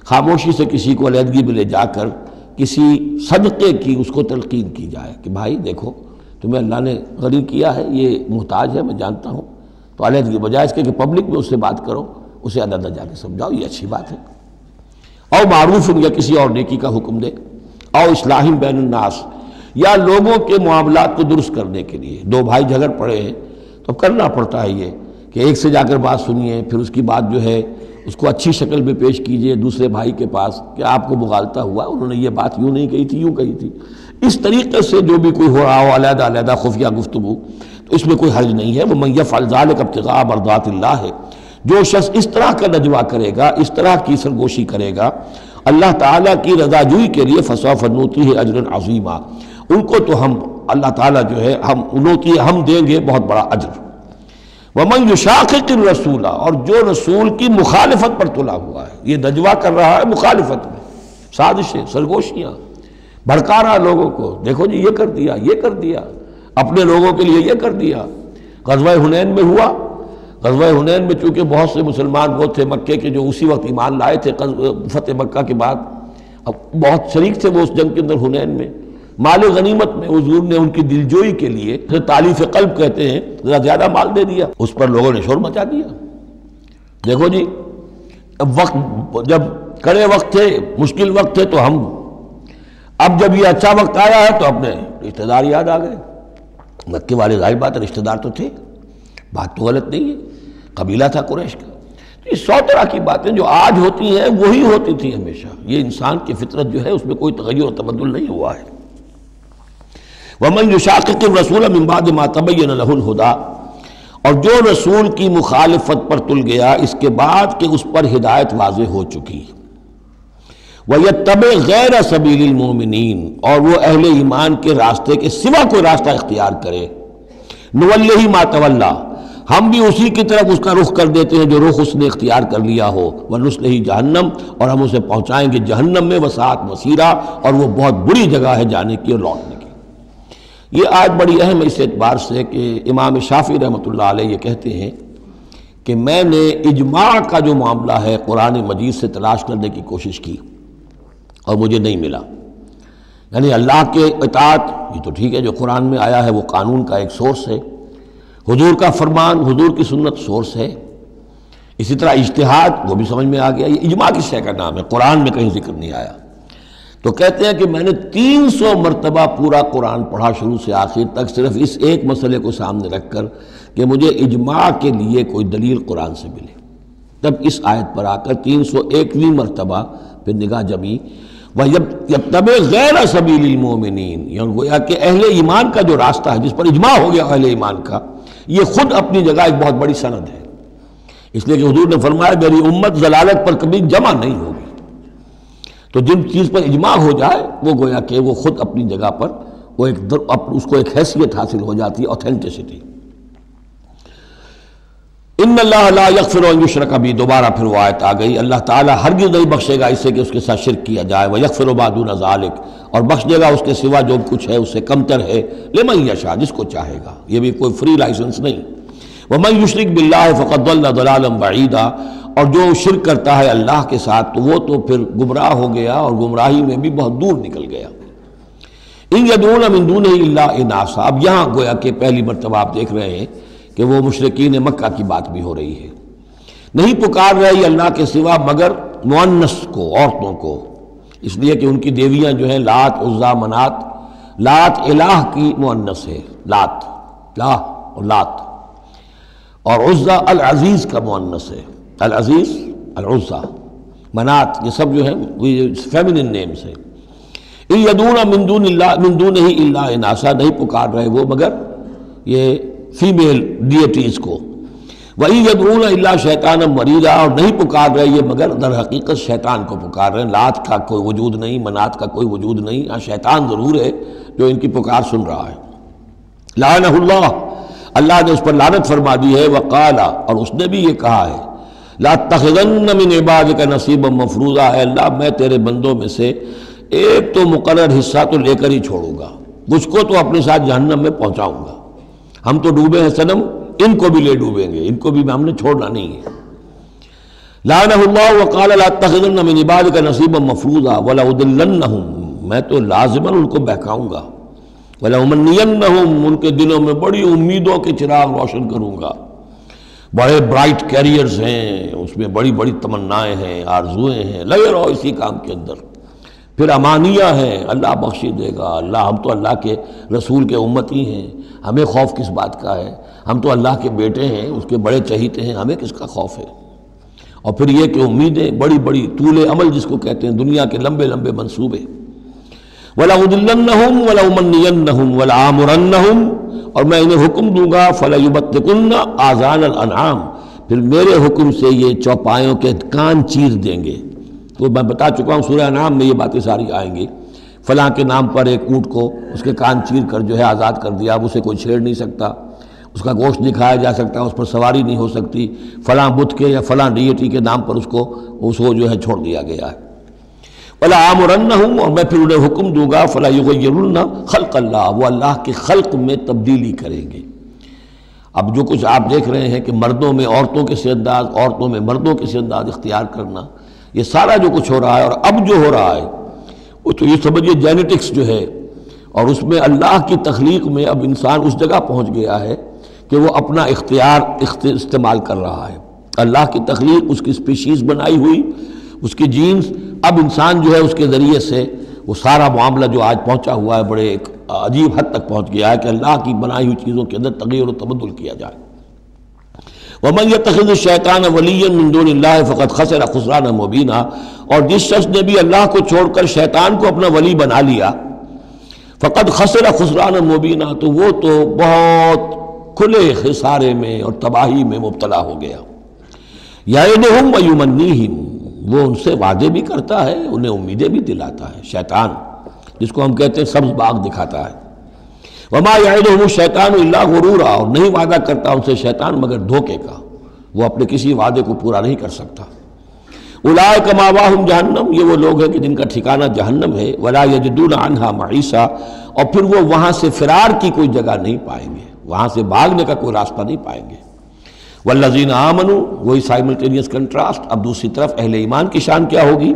خاموشی سے کسی کو علیحدگی میں لے جا کر کسی صدقے کی اس کو تلقین کی جائے کہ بھائی دیکھو تمہیں اللہ نے غنی کیا ہے، یہ محتاج ہے میں جانتا ہوں، تو علیحدگی بجائے اس کے کہ پبلک میں اس سے بات کرو، اسے علیحدہ جا کے سمجھاؤ، یہ اچھی بات ہے۔ او معروف، یا کسی اور نیکی کا حکم دے، او اصلاح بین الناس، یا لوگوں کے معاملات کو درست کرنے کے لیے، دو بھائی جھگڑ پڑے ہیں تو کرنا پڑتا ہے یہ کہ ایک سے جا کر بات سنیے، پھر اس کی بات جو ہے اس کو اچھی شکل میں پیش کیجئے دوسرے بھائی کے پاس کہ آپ کو مغالطہ ہوا، انہوں نے یہ بات یوں نہیں کہی تھی یوں کہی تھی، اس طریقے سے جو بھی کوئی ہو رہا ہو علیحدہ علیحدہ خفیہ گفتگو، تو اس میں کوئی حرج نہیں ہے۔ وَمَن يَفْعَلْ ذَلِكَ ابْتِغَاءَ مَرْضَاتِ اللَّهِ، جو شخص اس طرح کا نجوا کرے گا، اس طرح کی سرگوشی کرے گا اللہ تعالیٰ کی رضا جوئی کے لیے، فَسَوْفَ نُؤْتِيهِ أَجْرًا عَظِيمًا، ان کو تو ہم اللہ تعالیٰ جو ہے ہم دیں گے بہت بڑا اجر۔ وَمَن يُشَاقِقِ الرَّسُولَ، اور جو رسول کی مخالفت پر تلا ہوا ہے، یہ نجوا کر رہا ہے مخالفت میں، سازشیں، سرگوشیاں، بھڑکا رہا لوگوں کو، دیکھو جی یہ کر دیا، یہ کر دیا، اپنے لوگوں کے لیے یہ کر دیا۔ غزوہ حنین میں ہوا، غزوہ حنین میں چونکہ بہت سے مسلمان وہ تھے مکے کے جو اسی وقت ایمان لائے تھے فتح مکہ کے بعد، اب بہت شریک تھے وہ اس جنگ کے اندر حنین میں، مال غنیمت میں حضور نے ان کی دلجوئی کے لیے تالیف قلب کہتے ہیں ذرا زیادہ مال دے دیا، اس پر لوگوں نے شور مچا دیا۔ دیکھو جی اب وقت جب کڑے وقت تھے، مشکل وقت تھے تو ہم، اب جب یہ اچھا وقت آیا ہے تو اپنے رشتہ دار یاد آ گئے۔ مکے والے ظاہر بات ہے رشتہ دار تو تھے، بات تو غلط نہیں ہے، قبیلہ تھا قریش کا۔ یہ 100 طرح کی باتیں جو آج ہوتی ہیں وہی ہوتی تھی ہمیشہ، یہ انسان کی فطرت جو ہے اس میں کوئی تغیر و تبدل نہیں ہوا ہے۔ وَمَن يُشَاقِقِ الرَّسُولَ مِن بَعْدِ مَا تَبَيَّنَ لَهُ الْهُدَىٰ، اور جو رسول کی مخالفت پر تل گیا اس کے بعد کہ اس پر ہدایت واضح ہو چکی، وَيَتَّبِعْ غَيْرَ سَبِيلِ الْمُؤْمِنِينَ، اور وہ اہل ایمان کے راستے کے سوا کوئی راستہ اختیار کرے، نُوَلِّهِ مَا تَوَلَّىٰ، ہم بھی اسی کی طرف اس کا رخ کر دیتے ہیں جو رخ اس نے اختیار کر لیا ہو، وَنُصْلِهِ جہنم، اور ہم اسے پہنچائیں گے جہنم میں، وَسَاءَتْ مَصِيرًا، اور وہ بہت بری جگہ ہے جانے کی اور لوٹنے کی۔ یہ آیت بڑی اہم ہے اس اعتبار سے کہ امام شافعی رحمۃ اللہ علیہ یہ کہتے ہیں کہ میں نے اجماع کا جو معاملہ ہے قرآن مجید سے تلاش کرنے کی کوشش کی اور مجھے نہیں ملا، یعنی اللہ کے اطاعت یہ تو ٹھیک ہے جو قرآن میں آیا ہے وہ قانون کا ایک سورس ہے، حضور کا فرمان، حضور کی سنت سورس ہے، اسی طرح اجتہاد وہ بھی سمجھ میں آ گیا، یہ اجماع کس شے کا نام ہے، قرآن میں کہیں ذکر نہیں آیا۔ تو کہتے ہیں کہ میں نے 300 مرتبہ پورا قرآن پڑھا شروع سے آخر تک صرف اس ایک مسئلے کو سامنے رکھ کر کہ مجھے اجماع کے لیے کوئی دلیل قرآن سے ملے، تب اس آیت پر آ کر 301ویں مرتبہ پھر نگاہ جمی، وَيَتَّبِعْ غَيْرَ سَبِيلِ الْمُؤْمِنِينَ، یعنی گویا کہ اہل ایمان کا جو راستہ ہے جس پر اجماع ہو گیا اہل ایمان کا، یہ خود اپنی جگہ ایک بہت بڑی سند ہے، اس لیے کہ حضور نے فرمایا میری امت ضلالت پر کبھی جمع نہیں ہوگی۔ تو جن چیز پر اجماع ہو جائے وہ گویا کہ وہ خود اپنی جگہ پر وہ اس کو ایک حیثیت حاصل ہو جاتی ہے، اوتھینٹسٹی۔ ان اللہ لا یغفر ان یشرک بہ، دوبارہ پھر وہ آیت آ گئی، اللہ تعالیٰ ہرگز نہیں بخشے گا اس سے کہ اس کے ساتھ شرک کیا جائے، ویغفر ما دون ذلک، اور بخش دے گا اس کے سوا جو کچھ ہے اس سے کمتر ہے، لمن یشاء، جس کو چاہے گا، یہ بھی کوئی فری لائسنس نہیں۔ ومن یشرک باللہ فقد ضل ضلالا بعیدا، اور جو شرک کرتا ہے اللہ کے ساتھ تو وہ تو پھر گمراہ ہو گیا اور گمراہی میں بھی بہت دور نکل گیا۔ ان یدعون من دونہ الا اناثا، اب یہاں گویا کہ پہلی مرتبہ آپ دیکھ رہے ہیں کہ وہ مشرکین مکہ کی بات بھی ہو رہی ہے، نہیں پکار رہی اللہ کے سوا مگر مؤنث کو، عورتوں کو، اس لیے کہ ان کی دیویاں جو ہیں لات، عزا، منات، لات الہ کی مؤنث ہے، لات، لا اور لات، اور عزا العزیز کا مؤنث ہے، العزیز، العزا، منات، یہ سب جو ہیں فیمنن نیمز ہیں۔ ان یدعون من دونہ الا اناثا، نہیں پکار رہے وہ مگر یہ فیمیل ڈیٹیز کو، وَإِن يَدْعُونَ إِلَّا شَيْطَانًا مَرِيدًا، اور نہیں پکار رہے یہ مگر در حقیقت شیطان کو پکار رہے ہیں، لات کا کوئی وجود نہیں، منات کا کوئی وجود نہیں، ہاں شیطان ضرور ہے جو ان کی پکار سن رہا ہے۔ لعنہ اللہ، اللہ نے اس پر لعنت فرما دی ہے، وقال، اور اس نے بھی یہ کہا ہے، لَأَتَّخِذَنَّ مِنْ عِبَادِكَ نَصِيبًا مَفْرُوضًا، اے اللہ میں تیرے بندوں میں سے ایک تو مقرر حصہ تو لے کر ہی چھوڑوں گا، مجھ کو تو اپنے ساتھ جہنم میں پہنچاؤں گا، ہم تو ڈوبے ہیں صنم، ان کو بھی لے ڈوبیں گے، ان کو بھی ہم نے چھوڑنا نہیں ہے۔ لعنہ اللہ وقال لأتخذن من عبادک نصیبا مفروضا ولأضلنہم، میں تو لازماً ان کو بہکاؤں گا، ولأمنینہم، ان کے دلوں میں بڑی امیدوں کے چراغ روشن کروں گا، بڑے برائٹ کیریئرز ہیں، اس میں بڑی بڑی تمنائیں ہیں، آرزویں ہیں، لگے رہو اسی کام کے اندر، پھر امانیہ ہیں، اللہ بخشی دے گا، اللہ ہم تو اللہ کے رسول کے امتی ہیں، ہمیں خوف کس بات کا ہے، ہم تو اللہ کے بیٹے ہیں، اس کے بڑے چہیتے ہیں، ہمیں کس کا خوف ہے۔ اور پھر یہ کہ امیدیں بڑی بڑی، طول عمل جس کو کہتے ہیں، دنیا کے لمبے لمبے منصوبے۔ وَلَأُضِلَّنَّهُمْ وَلَأُمَنِّيَنَّهُمْ وَلَآمُرَنَّهُمْ، اور میں انہیں حکم دوں گا، فَلَيُبَتِّكُنَّ آذَانَ الْأَنْعَامِ، پھر میرے حکم سے یہ چوپایوں کے کان چیر دیں گے۔ تو میں بتا چکا ہوں سورہ انعام میں یہ باتیں ساری آئیں گی، فلاں کے نام پر ایک اونٹ کو اس کے کان چیر کر جو ہے آزاد کر دیا، اب اسے کوئی چھیڑ نہیں سکتا، اس کا گوشت نہیں کھایا جا سکتا، اس پر سواری نہیں ہو سکتی، فلاں بت کے یا فلاں ڈیٹی کے نام پر اس کو جو ہے چھوڑ دیا گیا ہے۔ وَلَآمُرَنَّهُمْ، اور میں پھر انہیں حکم دوں گا، فَلَا يُغَيِّرُنَّ خَلْقَ اللَّهِ، وہ اللہ کے خلق میں تبدیلی کریں گے۔ اب جو کچھ آپ دیکھ رہے ہیں کہ مردوں میں عورتوں کے سے انداز، عورتوں میں مردوں کے سے انداز اختیار کرنا، یہ سارا جو کچھ ہو رہا ہے، اور اب جو ہو رہا ہے وہ تو یہ سمجھیے جینیٹکس جو ہے، اور اس میں اللہ کی تخلیق میں اب انسان اس جگہ پہنچ گیا ہے کہ وہ اپنا اختیار استعمال کر رہا ہے۔ اللہ کی تخلیق، اس کی اسپیشیز بنائی ہوئی، اس کی جینز، اب انسان جو ہے اس کے ذریعے سے وہ سارا معاملہ جو آج پہنچا ہوا ہے بڑے ایک عجیب حد تک پہنچ گیا ہے کہ اللہ کی بنائی ہوئی چیزوں کے اندر تغیر و تبدل کیا جائے۔ وَمَنْ يَتَّخِذِ الشَّيْطَانَ وَلِيًّا مِنْ دُونِ اللَّهِ فَقَدْ خَسِرَ خُسْرَانًا مُبِينًا، اور جس شخص نے بھی اللہ کو چھوڑ کر شیطان کو اپنا ولی بنا لیا، فَقَدْ خَسِرَ خُسْرَانًا مُبِينًا، تو وہ تو بہت کھلے خسارے میں اور تباہی میں مبتلا ہو گیا۔ یعدہم ویمنیہم، وہ ان سے وعدے بھی کرتا ہے، انہیں امیدیں بھی دلاتا ہے، شیطان جس کو ہم کہتے ہیں سبز باغ دکھاتا ہے۔ وما یعدہم الشیطان الا غرورا، اور نہیں وعدہ کرتا ان سے شیطان مگر دھوکے کا، وہ اپنے کسی وعدے کو پورا نہیں کر سکتا۔ اولئک مأواہم جہنم، یہ وہ لوگ ہیں کہ جن کا ٹھکانہ جہنم ہے، ولا یجدون عنہا محیصا، اور پھر وہ وہاں سے فرار کی کوئی جگہ نہیں پائیں گے، وہاں سے بھاگنے کا کوئی راستہ نہیں پائیں گے۔ والذین آمنوا، وہی سائملٹینیس کنٹراسٹ، اب دوسری طرف اہل ایمان کی شان کیا ہوگی؟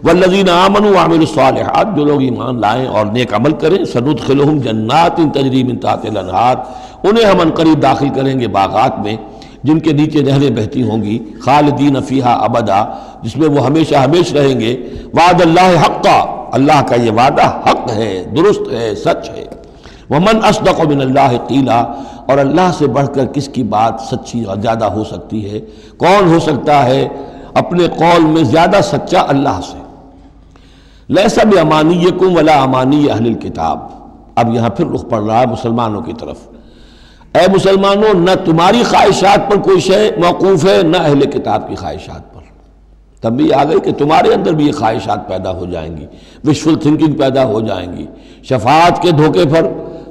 والذین آمنوا وعملوا الصالحات، جو لوگ ایمان لائیں اور نیک عمل کریں، سندخلہم جنات تجری من تحتہا الانہار، انہیں ہم عنقریب داخل کریں گے باغات میں جن کے نیچے نہریں بہتی ہوں گی، خالدین فیہا ابدا، جس میں وہ ہمیشہ ہمیش رہیں گے۔ وعد اللہ حقا، اللہ کا یہ وعدہ حق ہے، درست ہے، سچ ہے۔ ومن اصدق من اللہ قیلا، اور اللہ سے بڑھ کر کس کی بات سچی اور زیادہ ہو سکتی ہے؟ کون ہو سکتا ہے اپنے قول میں زیادہ سچا اللہ سے؟ لیس بامانیکم ولا امانی اہل الکتاب، اب یہاں پھر رخ پڑ رہا ہے مسلمانوں کی طرف۔ اے مسلمانوں، نہ تمہاری خواہشات پر کوئی شے موقوف ہے، نہ اہل کتاب کی خواہشات پر۔ تنبیہ آ گئی کہ تمہارے اندر بھی یہ خواہشات پیدا ہو جائیں گی، وشفل تھنکنگ پیدا ہو جائیں گی، شفاعت کے دھوکے پر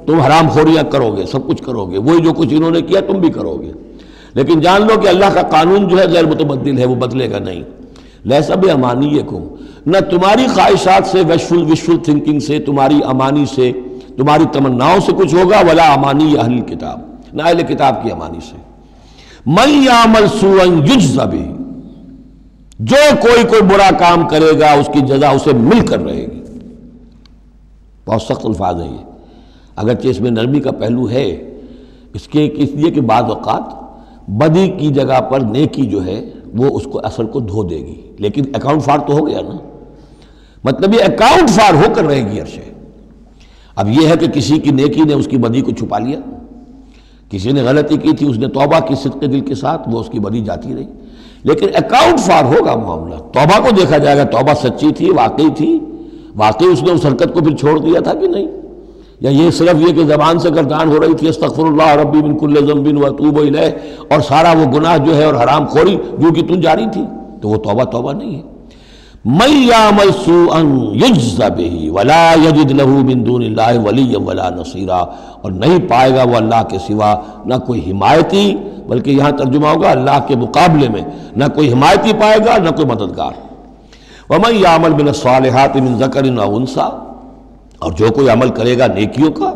تم حرام خوریاں کرو گے، سب کچھ کرو گے، وہی جو کچھ انہوں نے کیا تم بھی کرو گے۔ لیکن جان لو کہ اللہ کا قانون جو ہے غیر متبدل ہے، وہ بدلے گا نہیں۔ لیسا بامانیکم، نہ تمہاری خواہشات سے، وشفل تھنکنگ سے، تمہاری امانی سے، تمہاری تمناؤں سے کچھ ہوگا، ولا امانی اہل کتاب، نہ اہل کتاب کی امانی سے۔ من یعمل سوءا یجز بہ، جو کوئی برا کام کرے گا اس کی جزا اسے مل کر رہے گی۔ بہت سخت الفاظ ہیں یہ، اگرچہ اس میں نرمی کا پہلو ہے، اس لیے کہ بعض اوقات بدی کی جگہ پر نیکی جو ہے وہ اس کو اثر کو دھو دے گی، لیکن اکاؤنٹ فار تو ہو گیا نا، مطلب یہ اکاؤنٹ فار ہو کر رہے گی عرشے۔ اب یہ ہے کہ کسی کی نیکی نے اس کی بدی کو چھپا لیا، کسی نے غلطی کی تھی، اس نے توبہ کی صدق دل کے ساتھ، وہ اس کی بدی جاتی رہی، لیکن اکاؤنٹ فار ہوگا معاملہ۔ توبہ کو دیکھا جائے گا، توبہ سچی تھی، واقعی تھی، واقعی اس نے اس حرکت کو پھر چھوڑ دیا تھا کہ نہیں، یا یہ صرف یہ کہ زبان سے گردان ہو رہی تھی استغفر اللہ ربی من کل ذنب واتوب الیہ، اور سارا وہ گناہ جو ہے اور حرام خوری جو کہ تم جاری تھی، تو وہ توبہ نہیں ہے۔ من یعمل سوءا یجز بہ ولا یجد له من دون اللہ ولیا ولا نصیرا، اور نہیں پائے گا وہ اللہ کے سوا نہ کوئی حمایتی، بلکہ یہاں ترجمہ ہوگا اللہ کے مقابلے میں نہ کوئی حمایتی پائے گا، نہ کوئی مددگار۔ ومن یعمل من الصالحات من ذکر او انثی، اور جو کوئی عمل کرے گا نیکیوں کا،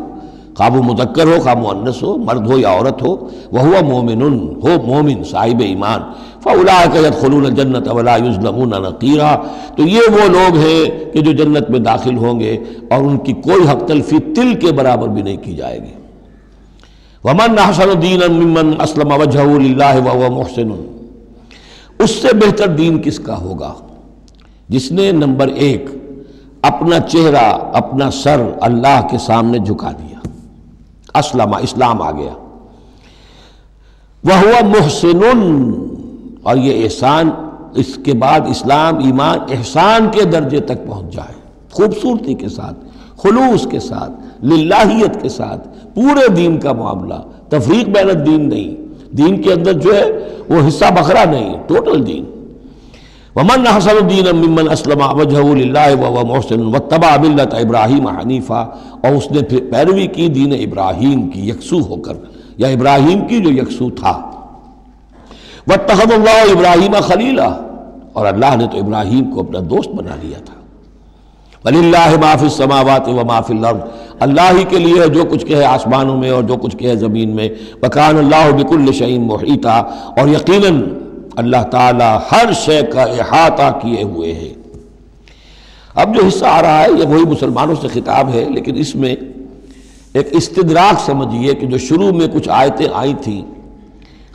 خواہ وہ مذکر ہو خواہ مؤنث ہو، مرد ہو یا عورت ہو، وہو مومن، ہو مومن صاحب ایمان، فاولئک یدخلون الجنۃ ولا یظلمون نقیرا، تو یہ وہ لوگ ہیں کہ جو جنت میں داخل ہوں گے اور ان کی کوئی حق تلفی تل کے برابر بھی نہیں کی جائے گی۔ ومن احسن دینا ممن اسلم وجہہ للہ وہو محسن، اس سے بہتر دین کس کا ہوگا جس نے نمبر 1 اپنا چہرہ، اپنا سر اللہ کے سامنے جھکا دیا، اسلم، اسلام آ گیا، وہو محسن، اور یہ احسان، اس کے بعد اسلام ایمان احسان کے درجے تک پہنچ جائے، خوبصورتی کے ساتھ، خلوص کے ساتھ، للہیت کے ساتھ، پورے دین کا معاملہ، تفریق بین الدین نہیں، دین کے اندر جو ہے وہ حصہ بکھرا نہیں، ٹوٹل دین۔ ومن احسن دینا ممن اسلم وجہہ للہ وہو محسن واتبع ملت ابراہیم حنیفا، اور اس نے پھر پیروی کی دین ابراہیم کی یکسو ہو کر، یا ابراہیم کی جو یکسو تھا۔ واتخذ اللہ ابراہیم خلیلا، اور اللہ نے تو ابراہیم کو اپنا دوست بنا لیا تھا۔ وَلِلَّهِ مَا فِي السَّمَاوَاتِ وَمَا فِي الْأَرْضِ، اللہ ہی کے لیے ہے جو کچھ کہ ہے آسمانوں میں اور جو کچھ کہ ہے زمین میں۔ وَكَانَ اللَّهُ بِكُلِّ شَيْءٍ مُحِيطًا، اور یقیناً اللہ تعالی ہر شے کا احاطہ کیے ہوئے ہے۔ اب جو حصہ آ رہا ہے یہ وہی مسلمانوں سے خطاب ہے، لیکن اس میں ایک استدراک سمجھیے کہ جو شروع میں کچھ آیتیں آئی تھیں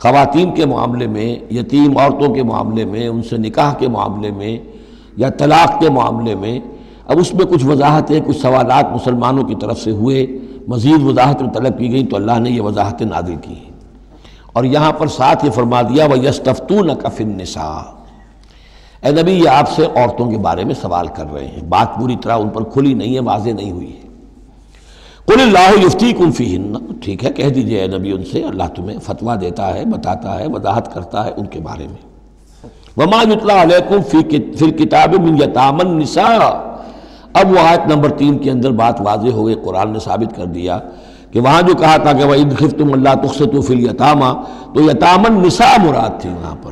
خواتین کے معاملے میں، یتیم عورتوں کے معاملے میں، ان سے نکاح کے معاملے میں یا طلاق کے معاملے میں، اب اس میں کچھ وضاحتیں، کچھ سوالات مسلمانوں کی طرف سے ہوئے، مزید وضاحتیں طلب کی گئیں تو اللہ نے یہ وضاحتیں نازل کی ہیں، اور یہاں پر ساتھ یہ فرما دیا وَيَسْتَفْتُونَكَ فِي النِّسَاءِ، اے نبی یہ آپ سے عورتوں کے بارے میں سوال کر رہے ہیں، بات پوری طرح ان پر کھلی نہیں ہے، واضح نہیں ہوئی ہے۔ قُلِ اللَّهُ يُفْتِيكُمْ فِيهِنَّ، ٹھیک ہے کہہ دیجئے اے نبی ان سے، اللہ تمہیں فتویٰ دیتا ہے، بتاتا ہے، وضاحت کرتا ہے ان کے بارے میں۔ وَمَا يُتْلَىٰ عَلَيْكُمْ فِي الْكِتَابِ مِنْ يَتَامَى النِّسَاءِ، اب وہ آیت نمبر 3 کے اندر بات واضح ہو گئی، قرآن نے ثابت کر دیا کہ وہاں جو کہا تھا کہ وَإِنْ خِفْتُمْ أَلَّا تُقْسِطُوا فِي الْيَتَامَى، تو یتامى النساء مراد تھی وہاں پر،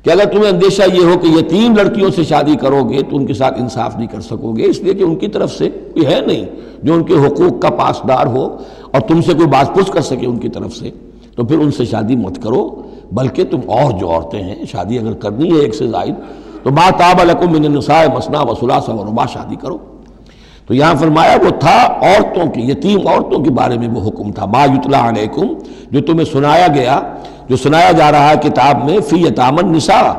کہ اگر تمہیں اندیشہ یہ ہو کہ یتیم لڑکیوں سے شادی کرو گے تو ان کے ساتھ انصاف نہیں کر سکو گے، اس لیے کہ ان کی طرف سے کوئی ہے نہیں جو ان کے حقوق کا پاسدار ہو اور تم سے کوئی باز پرس کر سکے ان کی طرف سے، تو پھر ان سے شادی مت کرو، بلکہ تم اور جو عورتیں ہیں شادی اگر کرنی ہے ایک سے زائد تو ما طاب لکم من النساء مثنی وثلاث ورباع، شادی کرو۔ تو یہاں فرمایا وہ تھا عورتوں کی، یتیم عورتوں کے بارے میں وہ حکم تھا، ما یتلا علیکم، جو تمہیں سنایا گیا، جو سنایا جا رہا ہے کتاب میں، فی یتامى النساء،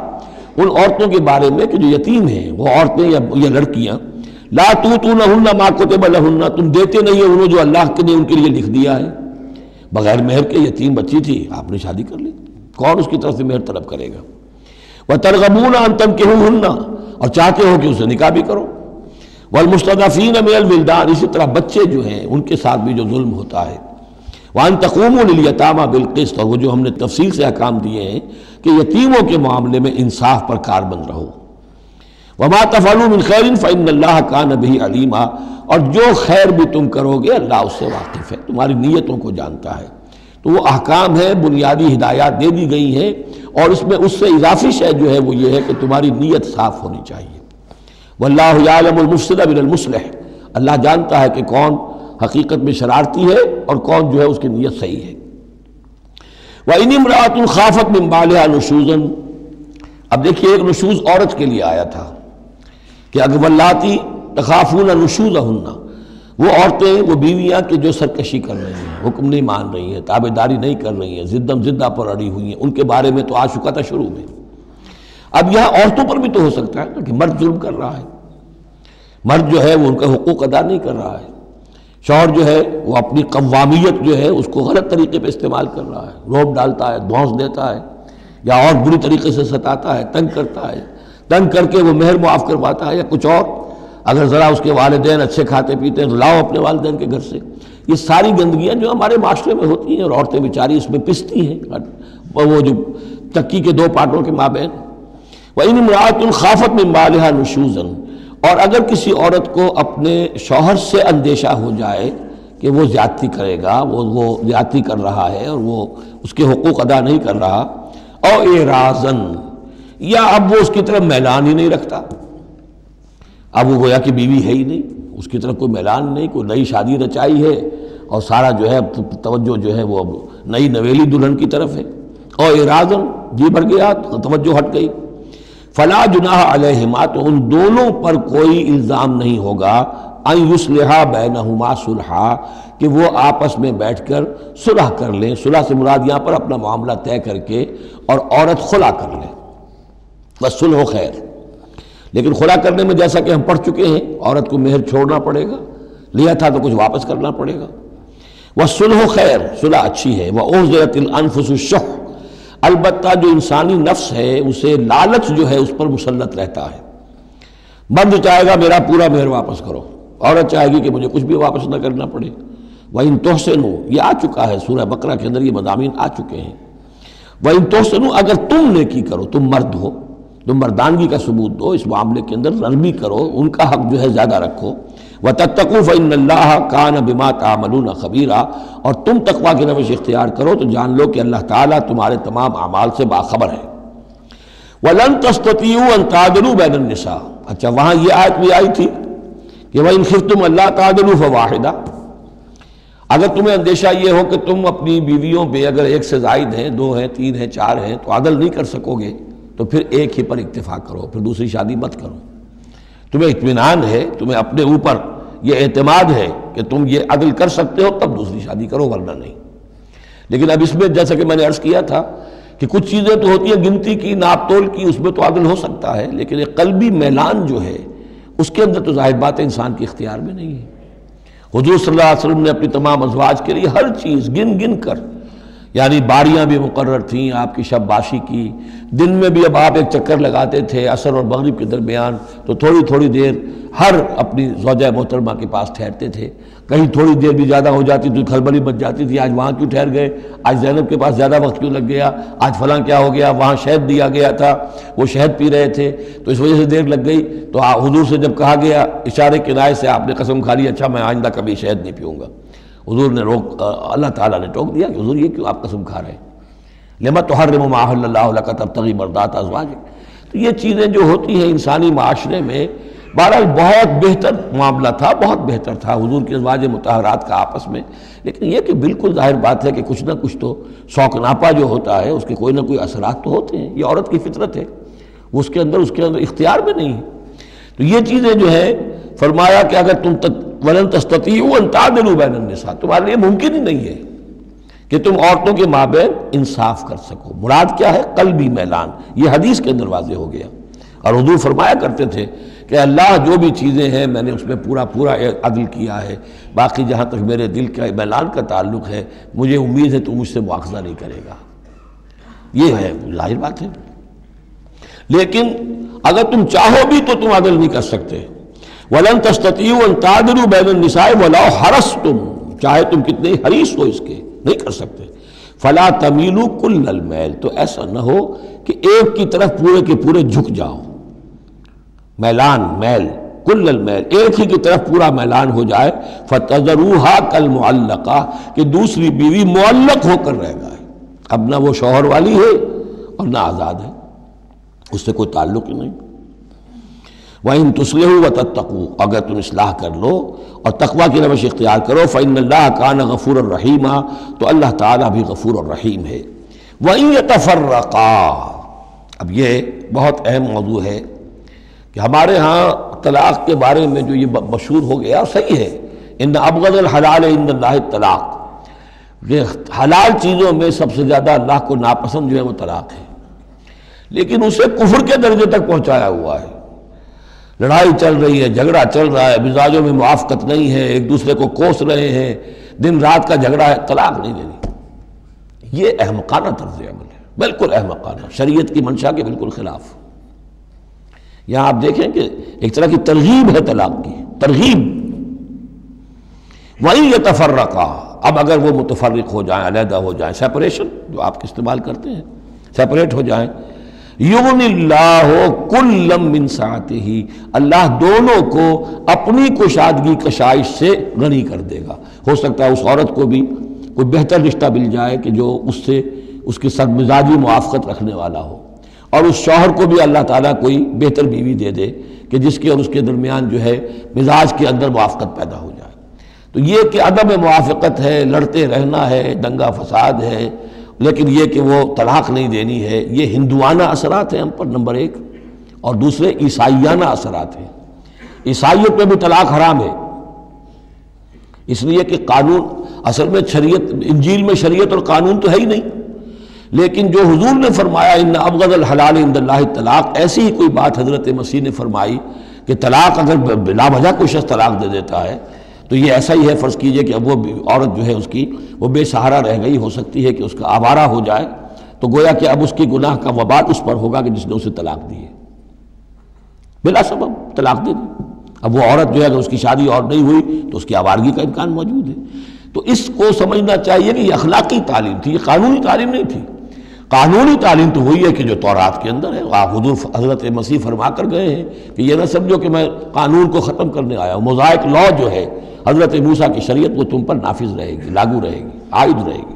ان عورتوں کے بارے میں کہ جو یتیم ہیں، وہ عورتیں یا لڑکیاں، لا توتونہن ما کتب لہن، تم دیتے نہیں ہو انہوں جو اللہ نے ان کے لیے لکھ دیا ہے، بغیر مہر کے یتیم بچی تھی آپ نے شادی کر لی، کون اس کی طرف سے مہر طلب کرے گا؟ وترغبون ان تنکحوہن، اور چاہتے ہو کہ اسے نکاح بھی کرو، والمستضعفین من الولدان، اسی طرح بچے جو ہیں ان کے ساتھ بھی جو ظلم ہوتا ہے، وان تقوموا للیتامى بالقسط، اور وہ جو ہم نے تفصیل سے احکام دیے ہیں کہ یتیموں کے معاملے میں انصاف پر کاربند رہو، وما تفعلوا من خیر فإن اللہ کان بہ علیما، اور جو خیر بھی تم کرو گے اللہ اس سے واقف ہے، تمہاری نیتوں کو جانتا ہے۔ تو وہ احکام ہیں، بنیادی ہدایات دے دی گئی ہیں، اور اس میں اس سے اضافی شے جو ہے وہ یہ ہے کہ تمہاری نیت صاف ہونی چاہیے۔ واللہ یعلم المفسد من المصلح، اللہ جانتا ہے کہ کون حقیقت میں شرارتی ہے اور کون جو ہے اس کی نیت صحیح ہے۔ وَإِنِ امْرَأَةٌ خَافَتْ مِنْ بَعْلِهَا نُشُوزًا، اب دیکھیے ایک نشوز عورت کے لیے آیا تھا کہ اگر واللاتی تخافون نشوزہن، وہ عورتیں، وہ بیویاں کہ جو سرکشی کر رہی ہیں، حکم نہیں مان رہی ہیں، تابعداری نہیں کر رہی ہیں، زدہ پر اڑی ہوئی ہیں، ان کے بارے میں تو آ چکا تھا شروع میں۔ اب یہاں عورتوں پر بھی تو ہو سکتا ہے کہ مرد ظلم کر رہا ہے، مرد جو ہے وہ ان کا حقوق ادا نہیں کر رہا ہے، شوہر جو ہے وہ اپنی قوامیت جو ہے اس کو غلط طریقے پہ استعمال کر رہا ہے، روب ڈالتا ہے، دھونس دیتا ہے، یا اور بری طریقے سے ستاتا ہے، تنگ کرتا ہے، تنگ کر کے وہ مہر معاف کرواتا ہے، یا کچھ اور، اگر ذرا اس کے والدین اچھے کھاتے پیتے ہیں تو لاؤ اپنے والدین کے گھر سے۔ یہ ساری گندگیاں جو ہمارے معاشرے میں ہوتی ہیں اور عورتیں بیچاری اس میں پستی ہیں، وہ جو چکی کے دو پارٹوں کے مابین۔ وَإِنِ امْرَأَةٌ خَافَتْ مِنْ بَعْلِهَا نُشُوزًا، اور اگر کسی عورت کو اپنے شوہر سے اندیشہ ہو جائے کہ وہ زیادتی کرے گا، وہ زیادتی کر رہا ہے اور وہ اس کے حقوق ادا نہیں کر رہا، او اعراضاً، یا اب وہ اس کی طرف میلان ہی نہیں رکھتا، اب وہ گویا کہ بیوی ہے ہی نہیں، اس کی طرف کوئی میلان نہیں، کوئی نئی شادی رچائی ہے اور سارا جو ہے توجہ جو ہے وہ اب نئی نویلی دلہن کی طرف ہے، او اعراضاً، جی بھر گیا، توجہ ہٹ گئی، فلا جناح علیہما، تو ان دونوں پر کوئی الزام نہیں ہوگا، ان یصلحا بینہما صلحا، کہ وہ آپس میں بیٹھ کر صلح کر لیں۔ صلح سے مراد یہاں پر اپنا معاملہ طے کر کے اور عورت خلا کر لے، بس صلح خیر۔ لیکن خلا کرنے میں جیسا کہ ہم پڑھ چکے ہیں، عورت کو مہر چھوڑنا پڑے گا، لیا تھا تو کچھ واپس کرنا پڑے گا۔ والصلح خیر، صلح اچھی ہے۔ وأحضرت الأنفس الشح، البتہ جو انسانی نفس ہے اسے لالچ جو ہے اس پر مسلط رہتا ہے۔ مرد چاہے گا میرا پورا مہر واپس کرو، عورت چاہے گی کہ مجھے کچھ بھی واپس نہ کرنا پڑے۔ وَإِن تُحْسِنُوا، یہ آ چکا ہے سورہ بقرہ کے اندر، یہ مضامین آ چکے ہیں۔ وَإِن تُحْسِنُوا، اگر تم نیکی کرو، تم مرد ہو، تم مردانگی کا ثبوت دو اس معاملے کے اندر، نرمی کرو، ان کا حق جو ہے زیادہ رکھو۔ وَتَتَّقُوا فَإِنَّ اللَّهَ كَانَ بِمَا تَعْمَلُونَ خَبِيرًا، اور تم تقویٰ کی روش اختیار کرو تو جان لو کہ اللہ تعالیٰ تمہارے تمام اعمال سے باخبر ہے۔ وَلَن تَسْتَطِيعُوا أَن تَعْدِلُوا بَيْنَ النِّسَاءِ، اچھا وہاں یہ آیت بھی آئی تھی کہ وَإِنْ خِفْتُمْ أَلَّا تَعْدِلُوا فَوَاحِدَةً، اگر تمہیں اندیشہ یہ ہو کہ تم اپنی بیویوں پہ اگر ایک سے زائد ہیں، دو ہیں، تین ہیں، چار ہیں، تو عدل نہیں کر سکو گے تو پھر ایک ہی پر اکتفا کرو، پھر دوسری شادی مت کرو۔ تمہیں اطمینان ہے، تمہیں اپنے اوپر یہ اعتماد ہے کہ تم یہ عدل کر سکتے ہو تب دوسری شادی کرو، ورنہ نہیں۔ لیکن اب اس میں جیسا کہ میں نے عرض کیا تھا کہ کچھ چیزیں تو ہوتی ہیں گنتی کی، ناپ تول کی، اس میں تو عدل ہو سکتا ہے، لیکن ایک قلبی میلان جو ہے اس کے اندر تو ظاہر بات ہے انسان کے اختیار میں نہیں ہے۔ حضور صلی اللہ علیہ وسلم نے اپنی تمام ازواج کے لیے ہر چیز گن گن کر، یعنی باریاں بھی مقرر تھیں آپ کی شب باشی کی، دن میں بھی اب آپ ایک چکر لگاتے تھے عصر اور مغرب کے درمیان، تو تھوڑی تھوڑی دیر ہر اپنی زوجہ محترمہ کے پاس ٹھہرتے تھے، کہیں تھوڑی دیر بھی زیادہ ہو جاتی تو کھلبلی مچ جاتی تھی، آج وہاں کیوں ٹھہر گئے، آج زینب کے پاس زیادہ وقت کیوں لگ گیا، آج فلاں کیا ہو گیا، وہاں شہد دیا گیا تھا وہ شہد پی رہے تھے تو اس وجہ سے دیر لگ گئی۔ تو حضور سے جب کہا گیا اشارے کنائے سے آپ نے قسم کھا لی اچھا میں آئندہ کبھی شہد نہیں پیوں گا، حضور نے اللہ تعالیٰ نے ٹوک دیا کہ حضور یہ کیوں آپ قسم کھا رہے ہیں، لما تحرم ما احل اللہ لک تبتغی مرضات ازواجک۔ تو یہ چیزیں جو ہوتی ہیں انسانی معاشرے میں، بہرحال بہت بہتر معاملہ تھا، بہت بہتر تھا حضور کے ازواج مطہرات کا آپس میں، لیکن یہ کہ بالکل ظاہر بات ہے کہ کچھ نہ کچھ تو شوق ناپا جو ہوتا ہے اس کے کوئی نہ کوئی اثرات تو ہوتے ہیں، یہ عورت کی فطرت ہے، وہ اس کے اندر اختیار میں نہیں ہے۔ تو یہ چیزیں جو ہے فرمایا کہ اگر تم وَلَن تَسْتَطِيعُوا أَن تَعْدِلُوا بَيْنَ النِّسَاءِ، تمہارے لیے ممکن ہی نہیں ہے کہ تم عورتوں کے مابین انصاف کر سکو۔ مراد کیا ہے؟ قلبی میلان، یہ حدیث کے اندر واضح ہو گیا۔ اور حضور فرمایا کرتے تھے کہ اللہ جو بھی چیزیں ہیں میں نے اس میں پورا عدل کیا ہے، باقی جہاں تک میرے دل کا میلان کا تعلق ہے مجھے امید ہے تو مجھ سے مواخذہ نہیں کرے گا، یہ ہے ظاہر بات ہے۔ لیکن اگر تم چاہو بھی تو تم عدل نہیں کر سکتے۔ وَلَن تَسْتَطِيعُوا أَن تَعْدِلُوا بَيْنَ النِّسَاءِ وَلَوْ حَرَصْتُمْ، چاہے تم کتنے حریص ہو اس کے، نہیں کر سکتے۔ فَلَا تَمِيلُوا كُلَّ الْمَيْلِ، تو ایسا نہ ہو کہ ایک کی طرف پورے کے پورے جھک جاؤ، میلان، میل، کل المیل، ایک ہی کی طرف پورا میلان ہو جائے، فَتَذَرُوهَا كَالْمُعَلَّقَةِ کہ دوسری بیوی معلق ہو کر رہ گئے، اب نہ وہ شوہر والی ہے اور نہ آزاد ہے، اس سے کوئی تعلق ہی نہیں۔ وَإِن تُصْلِحُوا وَتَتَّقُوا اگر تم اصلاح کر لو اور تقوی کی روش اختیار کرو، فَإِنَّ اللَّهَ كَانَ غَفُورًا رَحِيمًا تو اللہ تعالیٰ بھی غفور الرحیم ہے۔ وَإِن يَتَفَرَّقَا اب یہ بہت اہم موضوع ہے کہ ہمارے ہاں طلاق کے بارے میں جو یہ مشہور ہو گیا صحیح ہے، ان ابغض الحلال عند اللہ الطلاق، یہ حلال چیزوں میں سب سے زیادہ اللہ کو ناپسند جو ہے وہ طلاق ہے، لیکن اسے کفر کے درجے تک پہنچایا ہوا ہے۔ لڑائی چل رہی ہے، جھگڑا چل رہا ہے، مزاجوں میں موافقت نہیں ہے، ایک دوسرے کو کوس رہے ہیں، دن رات کا جھگڑا ہے، طلاق نہیں دینی، یہ احمقانہ طرز عمل ہے، بالکل احمقانہ، شریعت کی منشا کے بالکل خلاف۔ یہاں آپ دیکھیں کہ ایک طرح کی ترغیب ہے طلاق کی، ترغیب۔ وَإِن يَتَفَرَّقَا اب اگر وہ متفرق ہو جائیں، علیحدہ ہو جائیں، سیپریشن جو آپ استعمال کرتے ہیں، سیپریٹ ہو جائیں، یغن اللہ کلا من سعتہ اللہ دونوں کو اپنی کشادگی کشائش سے غنی کر دے گا۔ ہو سکتا ہے اس عورت کو بھی کوئی بہتر رشتہ مل جائے کہ جو اس سے اس کے ساتھ مزاجی موافقت رکھنے والا ہو، اور اس شوہر کو بھی اللہ تعالیٰ کوئی بہتر بیوی دے دے کہ جس کے اور اس کے درمیان جو ہے مزاج کے اندر موافقت پیدا ہو جائے۔ تو یہ کہ عدم موافقت ہے، لڑتے رہنا ہے، دنگا فساد ہے، لیکن یہ کہ وہ طلاق نہیں دینی ہے، یہ ہندوانہ اثرات ہیں ہم پر نمبر ایک، اور دوسرے عیسائیانہ اثرات ہیں۔ عیسائیت میں بھی طلاق حرام ہے، اس لیے کہ قانون اصل میں شریعت، انجیل میں شریعت اور قانون تو ہے ہی نہیں، لیکن جو حضور نے فرمایا ان ابغض الحلال عند اللہ الطلاق، ایسی ہی کوئی بات حضرت مسیح نے فرمائی کہ طلاق اگر بلا وجہ کوئی شخص طلاق دے دیتا ہے تو یہ ایسا ہی ہے، فرض کیجئے کہ اب وہ عورت جو ہے اس کی وہ بے سہارا رہ گئی، ہو سکتی ہے کہ اس کا آوارہ ہو جائے، تو گویا کہ اب اس کی گناہ کا وبال اس پر ہوگا کہ جس نے اسے طلاق دی ہے، بلا سبب طلاق دے دی۔ اب وہ عورت جو ہے اگر اس کی شادی اور نہیں ہوئی تو اس کی آوارگی کا امکان موجود ہے۔ تو اس کو سمجھنا چاہیے کہ یہ اخلاقی تعلیم تھی، یہ قانونی تعلیم نہیں تھی۔ قانونی تعلیم تو وہی ہے کہ جو تورات کے اندر ہے، حضور حضرت مسیح فرما کر گئے ہیں کہ یہ نہ سمجھو کہ میں قانون کو ختم کرنے آیا ہوں، موزائک لا جو ہے حضرت موسیٰ کی شریعت وہ تم پر نافذ رہے گی، لاگو رہے گی، عائد رہے گی۔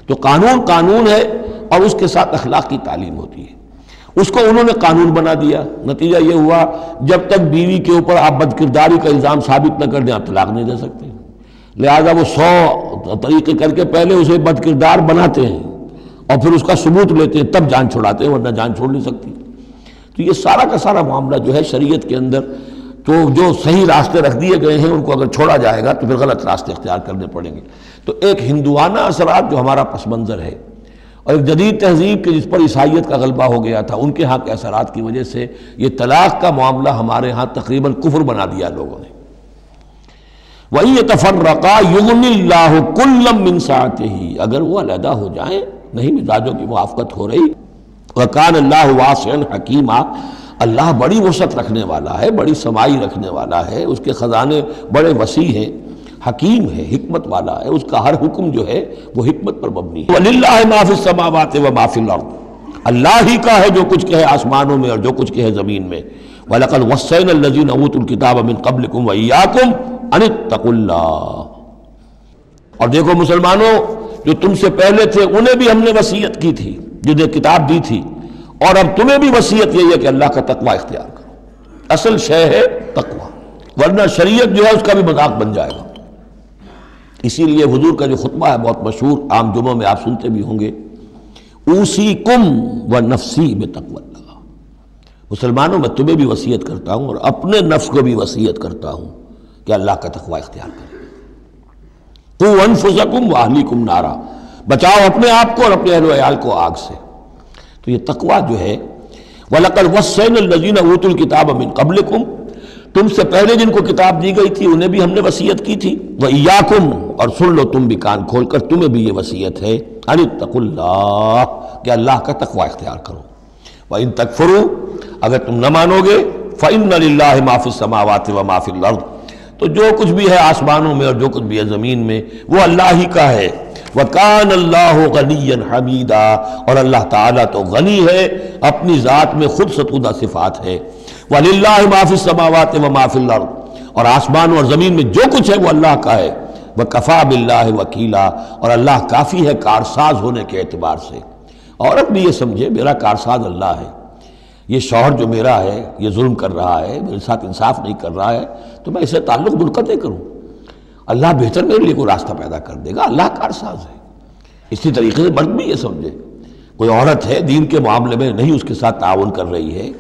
تو قانون قانون ہے اور اس کے ساتھ اخلاق کی تعلیم ہوتی ہے، اس کو انہوں نے قانون بنا دیا، نتیجہ یہ ہوا جب تک بیوی کے اوپر آپ بد کرداری کا الزام ثابت نہ کر دیں آپ طلاق نہیں دے سکتے، لہذا وہ 100 طریقے کر کے پہلے اسے بد کردار بناتے ہیں اور پھر اس کا ثبوت لیتے ہیں، تب جان چھڑاتے ہیں، ورنہ جان چھوڑ نہیں سکتی۔ تو یہ سارا کا سارا معاملہ جو ہے شریعت کے اندر تو جو صحیح راستے رکھ دیے گئے ہیں ان کو اگر چھوڑا جائے گا تو پھر غلط راستے اختیار کرنے پڑیں گے۔ تو ایک ہندوانہ اثرات جو ہمارا پس منظر ہے، اور ایک جدید تہذیب کے جس پر عیسائیت کا غلبہ ہو گیا تھا، ان کے ہاں کے اثرات کی وجہ سے یہ طلاق کا معاملہ ہمارے ہاں تقریباً کفر بنا دیا لوگوں نے۔ وَإِن يَتَفَرَّقَا يُغْنِ اللَّهُ كُلًّا مِّن سَعَتِهِ اگر وہ علیحدہ ہو جائیں، نہیں مزاجوں کی موافقت ہو رہی، وَكَانَ اللَّهُ وَاسِعًا حَكِيمًا اللہ بڑی وسعت رکھنے والا ہے، بڑی سمائی رکھنے والا ہے، اس کے خزانے بڑے وسیع ہیں، حکیم ہے، حکمت والا ہے، اس کا ہر حکم جو ہے وہ حکمت پر مبنی ہے۔ وَلِلَّهِ مَا فِي السَّمَاوَاتِ وَمَا فِي الْأَرْضِ اللہ ہی کا ہے جو کچھ کہ ہے آسمانوں میں اور جو کچھ کہ ہے زمین میں۔ وَلَقَدْ وَصَّيْنَا الَّذِينَ أُوتُوا الْكِتَابَ مِن قَبْلِكُمْ وَإِيَّاكُمْ أَنِ اتَّقُوا اللَّهَ اور دیکھو مسلمانوں، جو تم سے پہلے تھے انہیں بھی ہم نے وصیت کی تھی، جنہیں کتاب دی تھی، اور اب تمہیں بھی وصیت یہی ہے کہ اللہ کا تقوی اختیار کرو، اصل شے ہے تقوی، ورنہ شریعت جو ہے اس کا بھی مذاق بن جائے گا۔ اسی لیے حضور کا جو خطبہ ہے بہت مشہور، عام جمعوں میں آپ سنتے بھی ہوں گے، اوصیکم ونفسی بتقوی اللہ، مسلمانوں میں تمہیں بھی وصیت کرتا ہوں اور اپنے نفس کو بھی وصیت کرتا ہوں کہ اللہ کا تقوی اختیار کریں۔ قوا انفسکم واہلیکم نارا، بچاؤ اپنے آپ کو اور اپنے اہل و عیال کو آگ سے۔ تو یہ تقوی جو ہے، وَلَقَدْ وَصَّيْنَا الَّذِينَ أُوتُوا الْكِتَابَ مِن قَبْلِكُمْ تم سے پہلے جن کو کتاب دی گئی تھی انہیں بھی ہم نے وصیت کی تھی، وَإِيَّاكُمْ اور سن لو تم بھی کان کھول کر، تمہیں بھی یہ وصیت ہے، أَنِ اتَّقُوا اللَّهَ کہ اللہ کا تقوی اختیار کرو۔ وَإِن تَكْفُرُوا اگر تم نہ مانو گے، فَإِنَّ لِلَّهِ مَا فِي السَّمَاوَاتِ وَمَا فِي الْأَرْضِ تو جو کچھ بھی ہے آسمانوں میں اور جو کچھ بھی ہے زمین میں وہ اللہ ہی کا ہے۔ وَكَانَ اللَّهُ غَنِيًّا حَمِيدًا اور اللہ تعالیٰ تو غنی ہے، اپنی ذات میں خود ستودہ صفات ہے۔ وَلِلَّهِ مَا فِي السَّمَاوَاتِ وَمَا فِي الْأَرْضِ، اور آسمان اور زمین میں جو کچھ ہے وہ اللہ کا ہے، وَكَفَى بِاللَّهِ وَكِيلًا، اور اللہ کافی ہے کارساز ہونے کے اعتبار سے۔ عورت بھی یہ سمجھے میرا کارساز اللہ ہے، یہ شوہر جو میرا ہے یہ ظلم کر رہا ہے، میرے ساتھ انصاف نہیں کر رہا ہے، تو میں اسے تعلق منقطع کروں، اللہ بہتر میرے لیے کوئی راستہ پیدا کر دے گا، اللہ کارساز ہے۔ اسی طریقے سے مرد بھی یہ سمجھے، کوئی عورت ہے دین کے معاملے میں نہیں اس کے ساتھ تعاون کر رہی ہے،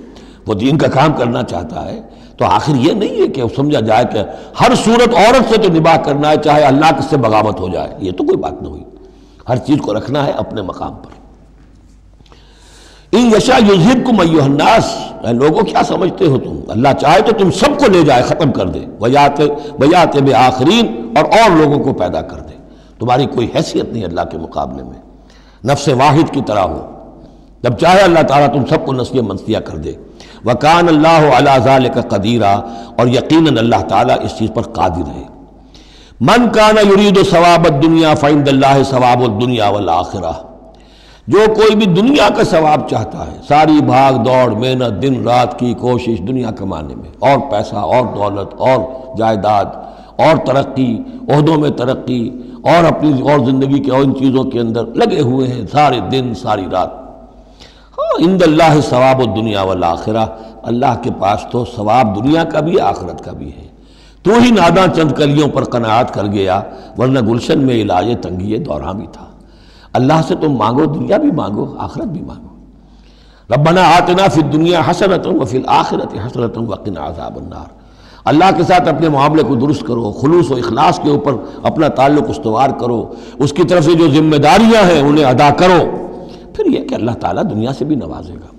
وہ دین کا کام کرنا چاہتا ہے، تو آخر یہ نہیں ہے کہ سمجھا جائے کہ ہر صورت عورت سے تو نباہ کرنا ہے چاہے اللہ سے بغاوت ہو جائے، یہ تو کوئی بات نہ ہوئی، ہر چیز کو رکھنا ہے اپنے مقام پر۔ ان یشاء یذہبکم ایھا الناس، اے لوگوں کیا سمجھتے ہو تم، اللہ چاہے تو تم سب کو لے جائے، ختم کر دے، ویات بآخرین، اور لوگوں کو پیدا کر دے، تمہاری کوئی حیثیت نہیں اللہ کے مقابلے میں، نفس واحد کی طرح ہو، جب چاہے اللہ تعالیٰ تم سب کو نسیہ منسیہ کر دے۔ وَكَانَ اللَّهُ عَلَىٰ ذَلِكَ قَدِيرًا، اور یقیناً اللہ تعالیٰ اس چیز پر قادر ہے۔ مَنْ كَانَ يُرِيدُ ثَوَابَ الدُّنْيَا فَعِندَ اللَّهِ ثَوَابُ الدُّنْيَا وَالْآخِرَةِ، جو کوئی بھی دنیا کا ثواب چاہتا ہے، ساری بھاگ دوڑ محنت دن رات کی کوشش دنیا کمانے میں، اور پیسہ اور دولت اور جائیداد اور ترقی، عہدوں میں ترقی، اور اپنی اور زندگی کے اور ان چیزوں کے اندر لگے ہوئے ہیں سارے دن ساری رات، عند اللہ ثواب الدنیا والآخرہ، اللہ کے پاس تو ثواب دنیا کا بھی آخرت کا بھی ہے۔ تو ہی ناداں چند کلیوں پر قناعت کر گیا، ورنہ گلشن میں علاج تنگی دوراں بھی تھا۔ اللہ سے تم مانگو، دنیا بھی مانگو آخرت بھی مانگو۔ ربنا آتنا فی الدنیا حسنۃ وفی الآخرۃ حسنۃ وقنا عذاب النار، اللہ کے ساتھ اپنے معاملے کو درست کرو، خلوص و اخلاص کے اوپر اپنا تعلق استوار کرو، اس کی طرف سے جو ذمہ داریاں ہیں انہیں ادا کرو، پھر یہ کہ اللہ تعالیٰ دنیا سے بھی نوازے گا۔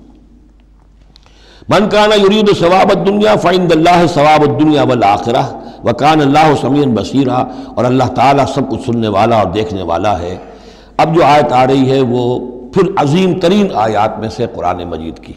من کان یرید ثواب الدنیا فعند اللہ ثواب الدنیا والآخرہ وکان اللہ سمیعا بصیرا، اور اللہ تعالیٰ سب کچھ سننے والا اور دیکھنے والا ہے۔ اب جو آیت آ رہی ہے وہ پھر عظیم ترین آیات میں سے قرآن مجید کی،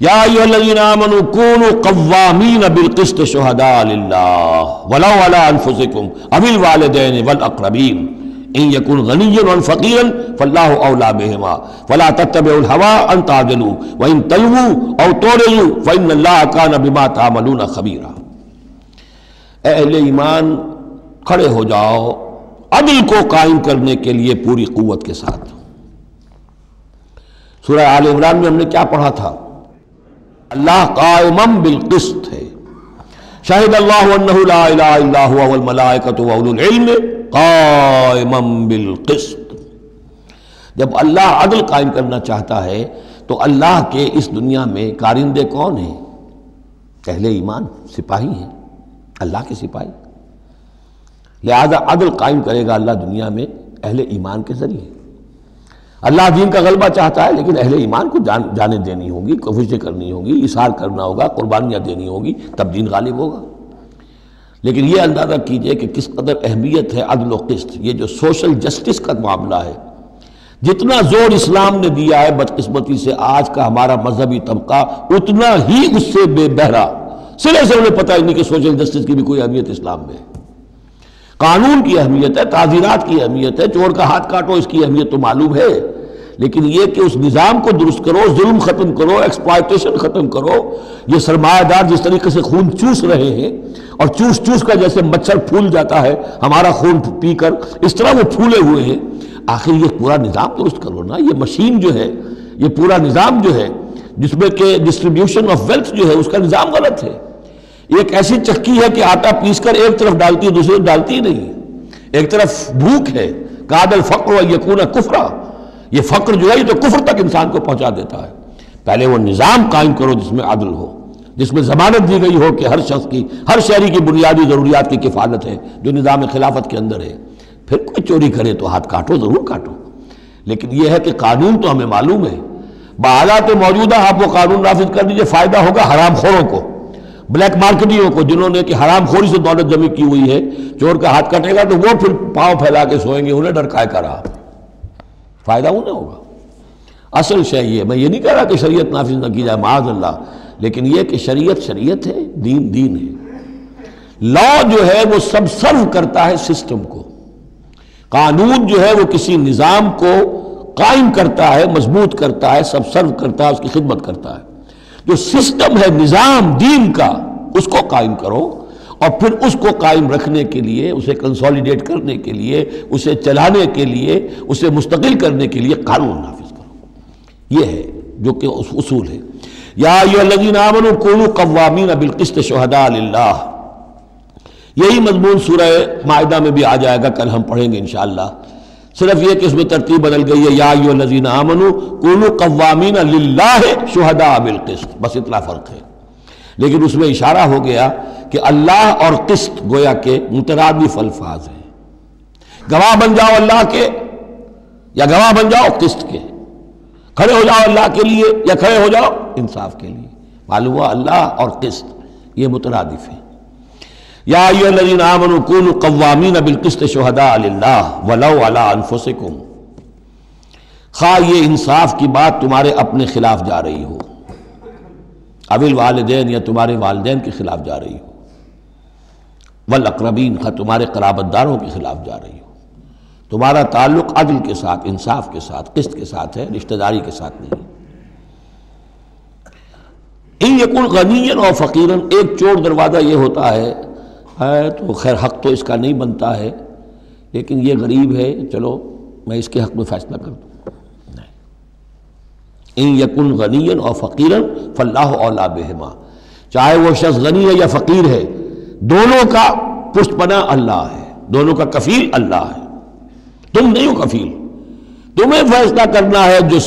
یا ایھا الذین آمنوا کونوا قوامین بالقسط شہداء للہ ولو علی انفسکم او الوالدین والاقربین ان یکن غنیا و فقیرا فاللہ اولیٰ بہما فلا تتبعوا الہوی ان تعدلوا وان تلووا او تعرضوا فان اللہ کان بما تعملون خبیرا۔ اے اہل ایمان کھڑے ہو جاؤ عدل کو قائم کرنے کے لیے پوری قوت کے ساتھ۔ سورہ آل عمران میں ہم نے کیا پڑھا تھا؟ اللہ قائمم بالقسط ہے، شہد اللہ انہ لا الہ الا ہوا والملائکۃ واولو العلم قائمم بالقسط۔ جب اللہ عدل قائم کرنا چاہتا ہے تو اللہ کے اس دنیا میں کارندے کون ہیں؟ اہل ایمان، سپاہی ہیں، اللہ کے سپاہی، لہذا عدل قائم کرے گا اللہ دنیا میں اہل ایمان کے ذریعے۔ اللہ دین کا غلبہ چاہتا ہے لیکن اہل ایمان کو جانیں دینی ہوگی، کوششیں کرنی ہوگی، اثار کرنا ہوگا، قربانیاں دینی ہوگی، تب دین غالب ہوگا۔ لیکن یہ اندازہ کیجئے کہ کس قدر اہمیت ہے عدل و قسط، یہ جو سوشل جسٹس کا معاملہ ہے، جتنا زور اسلام نے دیا ہے بدقسمتی سے آج کا ہمارا مذہبی طبقہ اتنا ہی اس سے بے بہرا، سرے سے انہیں پتہ ہی نہیں کہ سوشل جسٹس کی بھی کوئی اہمیت اسلام میں ہے۔ قانون کی اہمیت ہے، تعزیرات کی اہمیت ہے، چور کا ہاتھ کاٹو اس کی اہمیت تو معلوم ہے، لیکن یہ کہ اس نظام کو درست کرو، ظلم ختم کرو، ایکسپلائٹیشن ختم کرو، یہ سرمایہ دار جس طریقے سے خون چوس رہے ہیں اور چوس چوس کا جیسے مچھر پھول جاتا ہے ہمارا خون پی کر، اس طرح وہ پھولے ہوئے ہیں، آخر یہ پورا نظام درست کرو نا۔ یہ مشین جو ہے، یہ پورا نظام جو ہے جس میں کہ ڈسٹریبیوشن آف ویلتھ جو ہے اس کا نظام غلط ہے۔ ایک ایسی چکی ہے کہ آٹا پیس کر ایک طرف ڈالتی ہے دوسری طرف ڈالتی ہی نہیں، ایک طرف بھوک ہے، کاد الفقر و یکون کفرا، یہ فقر جو ہے یہ تو کفر تک انسان کو پہنچا دیتا ہے۔ پہلے وہ نظام قائم کرو جس میں عدل ہو، جس میں ضمانت دی گئی ہو کہ ہر شخص کی، ہر شہری کی بنیادی ضروریات کی کفالت ہے جو نظام خلافت کے اندر ہے۔ پھر کوئی چوری کرے تو ہاتھ کاٹو، ضرور کاٹو، لیکن یہ ہے کہ قانون تو ہمیں معلوم ہے، بحالات موجودہ آپ وہ قانون نافذ کر دیجئے، فائدہ ہوگا حرام خوروں کو، بلیک مارکیٹیوں کو، جنہوں نے کہ حرام خوری سے دولت جمع کی ہوئی ہے۔ چور کا ہاتھ کٹے گا تو وہ پھر پاؤں پھیلا کے سوئیں گے، انہیں ڈر کائے کا رہا، فائدہ انہیں ہوگا۔ اصل شے یہ، میں یہ نہیں کہہ رہا کہ شریعت نافذ نہ کی جائے معاذ اللہ، لیکن یہ کہ شریعت شریعت ہے، دین دین ہے۔ لا جو ہے وہ سب سرو کرتا ہے سسٹم کو، قانون جو ہے وہ کسی نظام کو قائم کرتا ہے، مضبوط کرتا ہے، سب سرو کرتا ہے، اس کی خدمت کرتا ہے۔ جو سسٹم ہے نظام دین کا اس کو قائم کرو، اور پھر اس کو قائم رکھنے کے لیے، اسے کنسولیڈیٹ کرنے کے لیے، اسے چلانے کے لیے، اسے مستقل کرنے کے لیے قانون نافذ کرو۔ یہ ہے جو کہ اصول ہے۔ یا ایھا الذین آمنوا کونوا قوامین بالقسط شہداء للہ، یہی مضمون سورہ مائدہ میں بھی آ جائے گا، کل ہم پڑھیں گے انشاءاللہ۔ صرف یہ کہ اس میں ترتیب بدل گئی ہے، یا ایھا الذین آمنوا کونوا قوامین للہ شہداء بالقسط، بس اتنا فرق ہے۔ لیکن اس میں اشارہ ہو گیا کہ اللہ اور قسط گویا کہ مترادف الفاظ ہیں۔ گواہ بن جاؤ اللہ کے یا گواہ بن جاؤ قسط کے، کھڑے ہو جاؤ اللہ کے لیے یا کھڑے ہو جاؤ انصاف کے لیے۔ معلوم ہوا اللہ اور قسط یہ مترادف ہیں۔ یا ایھا الذین آمنوا کونوا قوامین بالقسط شہداء للہ ولو علی انفسکم، خواہ یہ انصاف کی بات تمہارے اپنے خلاف جا رہی ہو، اوی الوالدین یا تمہارے والدین کے خلاف جا رہی ہو، والاقربین خواہ تمہارے قرابت داروں کے خلاف جا رہی ہو۔ تمہارا تعلق عدل کے ساتھ، انصاف کے ساتھ، قسط کے ساتھ ہے، رشتہ داری کے ساتھ نہیں۔ ان یکن غنیا اور فقیرا، ایک چور دروازہ یہ ہوتا ہے تو خیر حق تو اس کا نہیں بنتا ہے، لیکن یہ غریب ہے، چلو میں اس کے حق میں فیصلہ کر دوں۔ ان یکن غنیا اور فقیرا فاللہ اولیٰ بہما، چاہے وہ شخص غنی ہے یا فقیر ہے، دونوں کا پشت پناہ اللہ ہے، دونوں کا کفیل اللہ ہے، تم نہیں ہو کفیل۔ تمہیں فیصلہ کرنا ہے جو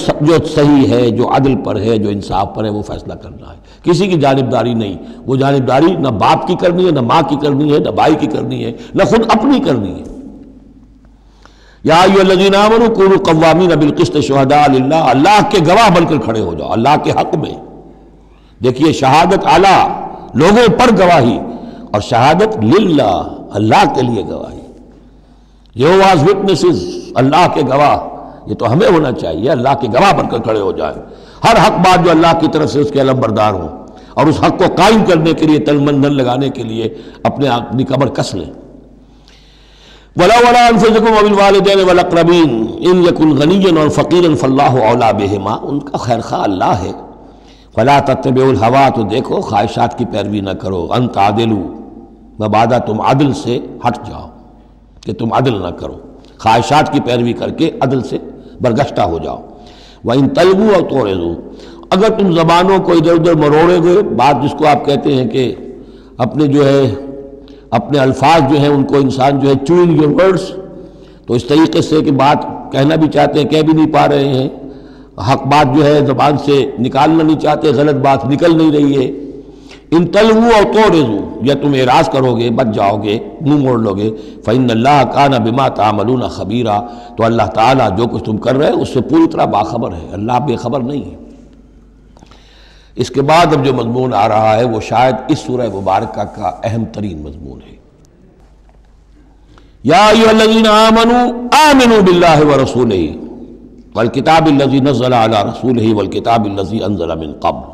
صحیح ہے، جو عدل پر ہے، جو انصاف پر ہے، وہ فیصلہ کرنا ہے، کسی کی جانبداری نہیں۔ وہ جانبداری نہ باپ کی کرنی ہے، نہ ماں کی کرنی ہے، نہ بھائی کی کرنی ہے، نہ خود اپنی کرنی ہے۔ یا ایھا الذین آمنوا کونوا قوامین بالقسط شہداء للہ، اللہ کے گواہ بن کر کھڑے ہو جاؤ اللہ کے حق میں۔ دیکھیے شہادت اعلیٰ، لوگوں پر گواہی، اور شہادت للہ، اللہ کے لیے گواہی۔ یہوہاز وٹنسز، اللہ کے گواہ، یہ تو ہمیں ہونا چاہیے، اللہ کے گواہ بن کر کھڑے ہو جائیں، ہر حق بات جو اللہ کی طرف سے اس کے علم بردار ہوں، اور اس حق کو قائم کرنے کے لیے تن من دھن لگانے کے لیے اپنی کمر کس لیں۔ وَلَوْ عَلَىٰ أَنفُسِكُمْ وَبِالْوَالِدَيْنِ وَالْأَقْرَبِينَ إِن يَكُنْ غَنِيًّا أَوْ فَقِيرًا فَاللَّهُ أَوْلَىٰ بِهِمَا، ان کا خیر خواہ اللہ ہے۔ فَلَا تَتَّبِعُوا الْهَوَىٰ، تو دیکھو خواہشات کی پیروی نہ کرو، أَن تَعْدِلُوا، مبادا تم عدل سے ہٹ جاؤ، کہ تم عدل نہ کرو، خواہشات کی پیروی کر کے عدل سے برگشتہ ہو جاؤ۔ وَإِن تَلْوُوا أَوْ تُعْرِضُوا، اگر تم زبانوں کو ادھر ادھر مروڑے گے، بات جس کو آپ کہتے ہیں کہ اپنے جو ہے اپنے الفاظ جو ہیں ان کو انسان جو ہے چوئنگ یور ورڈز، تو اس طریقے سے کہ بات کہنا بھی چاہتے ہیں کہہ بھی نہیں پا رہے ہیں، حق بات جو ہے زبان سے نکالنا نہیں چاہتے، غلط بات نکل نہیں رہی ہے۔ ان تلووا او تعرضوا، یا تم اعراض کرو گے، بچ جاؤ گے، منہ موڑ لو گے، فإن اللہ کان بما تعملون خبیرا، تو اللہ تعالیٰ جو کچھ تم کر رہے ہیں اس سے پوری طرح باخبر ہے، اللہ بے خبر نہیں ہے۔ اس کے بعد اب جو مضمون آ رہا ہے وہ شاید اس سورہ مبارکہ کا اہم ترین مضمون ہے۔ یا ایھا الذین آمنوا آمنوا باللہ ورسولہ والکتاب الذی نزل علی رسولہ والکتاب الذی انزل من قبل،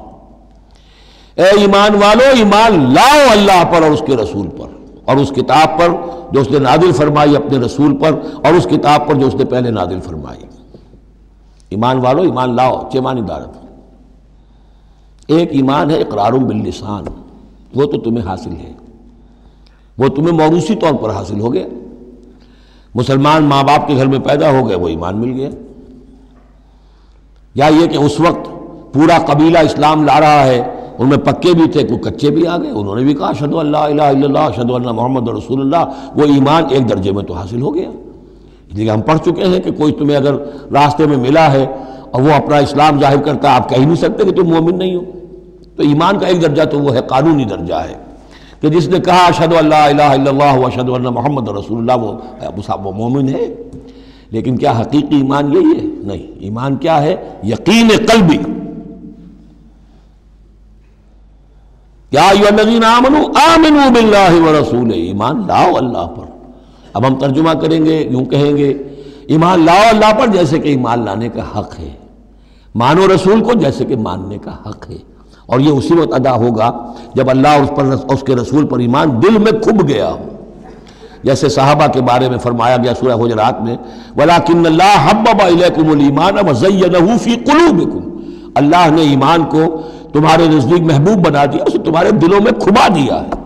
اے ایمان والو ایمان لاؤ اللہ پر اور اس کے رسول پر، اور اس کتاب پر جو اس نے نازل فرمائی اپنے رسول پر، اور اس کتاب پر جو اس نے پہلے نازل فرمائی۔ ایمان والو ایمان لاؤ، چھ معنی دارت۔ ایک ایمان ہے اقرار باللسان، وہ تو تمہیں حاصل ہے، وہ تمہیں موروثی طور پر حاصل ہو گیا، مسلمان ماں باپ کے گھر میں پیدا ہو گئے، وہ ایمان مل گیا۔ یا یہ کہ اس وقت پورا قبیلہ اسلام لا رہا ہے، ان میں پکے بھی تھے، کوئی کچے بھی آ گئے، انہوں نے بھی کہا اشہد ان لا الہ الا اللہ اشہد ان محمد رسول اللہ، وہ ایمان ایک درجے میں تو حاصل ہو گیا۔ اس لیے ہم پڑھ چکے ہیں کہ کوئی تمہیں اگر راستے میں ملا ہے اور وہ اپنا اسلام ظاہر کرتا ہے، آپ کہہ نہیں سکتے کہ تم مومن نہیں ہو۔ تو ایمان کا ایک درجہ تو وہ ہے، قانونی درجہ ہے، کہ جس نے کہا اشہد ان لا الہ الا اللہ واشہد ان محمد رسول اللہ، وہ مومن ہے۔ لیکن کیا حقیقی ایمان یہی ہے؟ نہیں، ایمان کیا ہے؟ یقین قلبی۔ یا ایھا الذین آمنوا آمنوا باللہ ورسولہ، ایمان لاؤ اللہ پر۔ اب ہم ترجمہ کریں گے، یوں کہیں گے ایمان لاؤ اللہ پر جیسے کہ ایمان لانے کا حق ہے، مانو رسول کو جیسے کہ ماننے کا حق ہے، اور یہ اسی وقت ادا ہوگا جب اللہ اور اس کے رسول پر ایمان دل میں کھب گیا ہو، جیسے صحابہ کے بارے میں فرمایا گیا سورہ حجرات میں وَلَٰكِنَّ اللَّهَ حَبَّبَ إِلَيْكُمُ الْإِيمَانَ وَزَيَّنَهُ فِي قُلُوبِكُمْ، اللہ نے ایمان کو تمہارے نزدیک محبوب بنا دیا، اسے تمہارے دلوں میں کھبا دیا ہے۔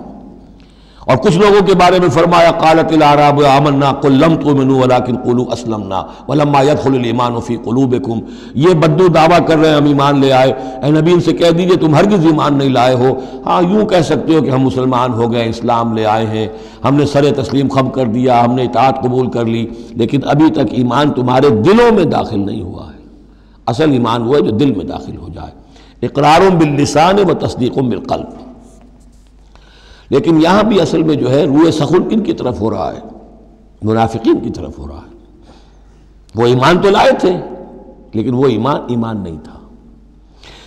اور کچھ لوگوں کے بارے میں فرمایا قالت الاعراب آمنا قل لم تؤمنوا ولکن قولوا اسلمنا ولما يدخل الايمان في قلوبكم، یہ بدو دعویٰ کر رہے ہیں ہم ایمان لے آئے۔ اے نبی ان سے کہہ دیجئے تم ہرگز ایمان نہیں لائے ہو، ہاں یوں کہہ سکتے ہو کہ ہم مسلمان ہو گئے، اسلام لے آئے ہیں، ہم نے سر تسلیم خم کر دیا، ہم نے اطاعت قبول کر لی، لیکن ابھی تک ایمان تمہارے دلوں میں داخل نہیں ہوا ہے۔ اصل ایمان وہ ہے جو دل میں داخل ہو جائے، اقرار باللسان و تصدیق بالقلب۔ لیکن یہاں بھی اصل میں جو ہے روئے سخن کن کی طرف ہو رہا ہے؟ منافقین کی طرف ہو رہا ہے۔ وہ ایمان تو لائے تھے لیکن وہ ایمان نہیں تھا۔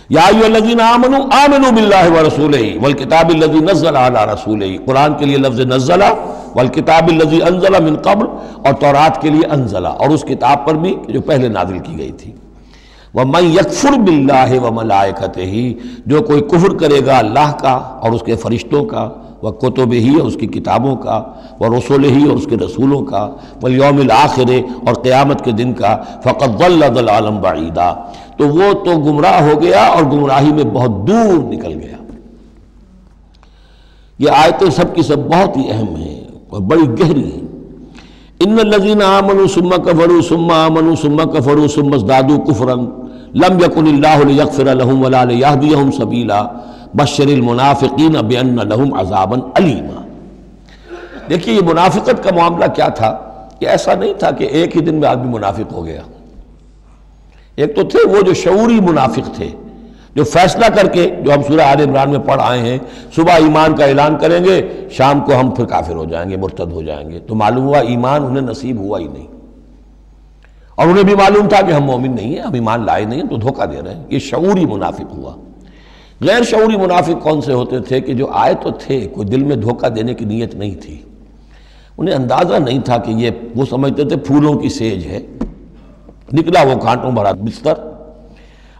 یا ایھا الذین آمنوا آمنوا باللہ ورسولہ والکتاب الذی نزل علی رسولہ، قرآن کے لیے لفظ نزل، والکتاب الذی انزل من قبل، اور تورات کے لیے انزل، اور اس کتاب پر بھی جو پہلے نازل کی گئی تھی۔ وَمَن يَكْفُرْ بِاللَّهِ وَمَلَائِكَتِهِ، جو کوئی کفر کرے گا اللہ کا اور اس کے فرشتوں کا، وَكُتُبِهِ اور اس کی کتابوں کا، وَرُسُلِهِ اور اس کے رسولوں کا، وَالْيَوْمِ الْآخِرِ اور قیامت کے دن کا، فَقَدْ ضَلَّ ضَلَالًا بَعِيدًا، تو وہ تو گمراہ ہو گیا اور گمراہی میں بہت دور نکل گیا۔ یہ آیتیں سب کی سب بہت ہی اہم ہیں اور بڑی گہری ہیں۔ ان الذین آمنوا ثم کفروا ثم آمنوا ثم کفروا ثم ازدادوا کفرا لم یکن اللہ لیغفر لهم ولا لیہدیہم سبیلا بشر المنافقین بان لهم عذابا علیما۔ دیکھیے یہ منافقت کا معاملہ کیا تھا؟ یہ ایسا نہیں تھا کہ ایک ہی دن میں آدمی منافق ہو گیا۔ ایک تو تھے وہ جو شعوری منافق تھے، جو فیصلہ کر کے، جو ہم سورہ آل عمران میں پڑھ آئے ہیں، صبح ایمان کا اعلان کریں گے، شام کو ہم پھر کافر ہو جائیں گے، مرتد ہو جائیں گے، تو معلوم ہوا ایمان انہیں نصیب ہوا ہی نہیں، اور انہیں بھی معلوم تھا کہ ہم مومن نہیں ہیں، ہم ایمان لائے نہیں ہیں، تو دھوکہ دے رہے ہیں۔ یہ شعوری منافق ہوا۔ غیر شعوری منافق کون سے ہوتے تھے؟ کہ جو آئے تو تھے، کوئی دل میں دھوکہ دینے کی نیت نہیں تھی، انہیں اندازہ نہیں تھا کہ یہ، وہ سمجھتے تھے پھولوں کی سیج ہے، نکلا وہ کانٹوں بھرا بستر۔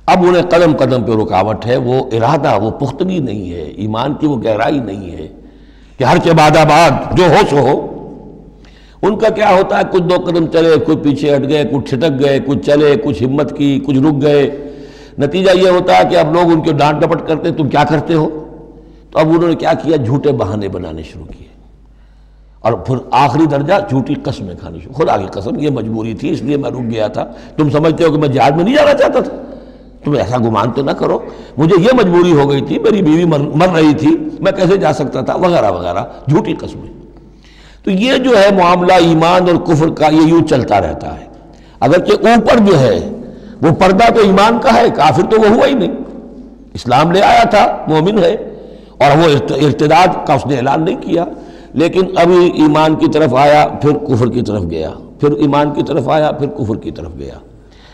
اب انہیں قدم قدم پہ رکاوٹ ہے، وہ ارادہ، وہ پختگی نہیں ہے، ایمان کی وہ گہرائی نہیں ہے کہ ہر کے بعد آباد جو ہو سو ہو۔ ان کا کیا ہوتا ہے، کچھ دو قدم چلے، کچھ پیچھے ہٹ گئے، کچھ چھٹک گئے، کچھ چلے، کچھ ہمت کی، کچھ رک گئے۔ نتیجہ یہ ہوتا ہے کہ اب لوگ ان کے ڈانٹ ڈپٹ کرتے تم کیا کرتے ہو، تو اب انہوں نے کیا کیا، جھوٹے بہانے بنانے شروع کیے، اور پھر آخری درجہ جھوٹی قسمیں کھانی شروع۔ خدا کی قسم یہ مجبوری تھی، اس لیے میں رک گیا تھا، تم سمجھتے ہو کہ میں جہاد میں نہیں جانا چاہتا تھا، تم ایسا گمان تو نہ کرو، مجھے یہ مجبوری ہو گئی تھی، میری بیوی مر رہی تھی، میں کیسے جا سکتا تھا، وغیرہ وغیرہ، جھوٹی قسمیں۔ تو یہ جو ہے معاملہ ایمان اور کفر کا، یہ یوں چلتا رہتا ہے۔ اگرچہ اوپر جو ہے وہ پردہ تو ایمان کا ہے، کافر تو وہ ہوا ہی نہیں، اسلام لے آیا تھا، مومن ہے، اور وہ ارتداد کا اس نے اعلان نہیں کیا، لیکن ابھی ایمان کی طرف آیا، پھر کفر کی طرف گیا، پھر ایمان کی طرف آیا، پھر کفر کی طرف گیا۔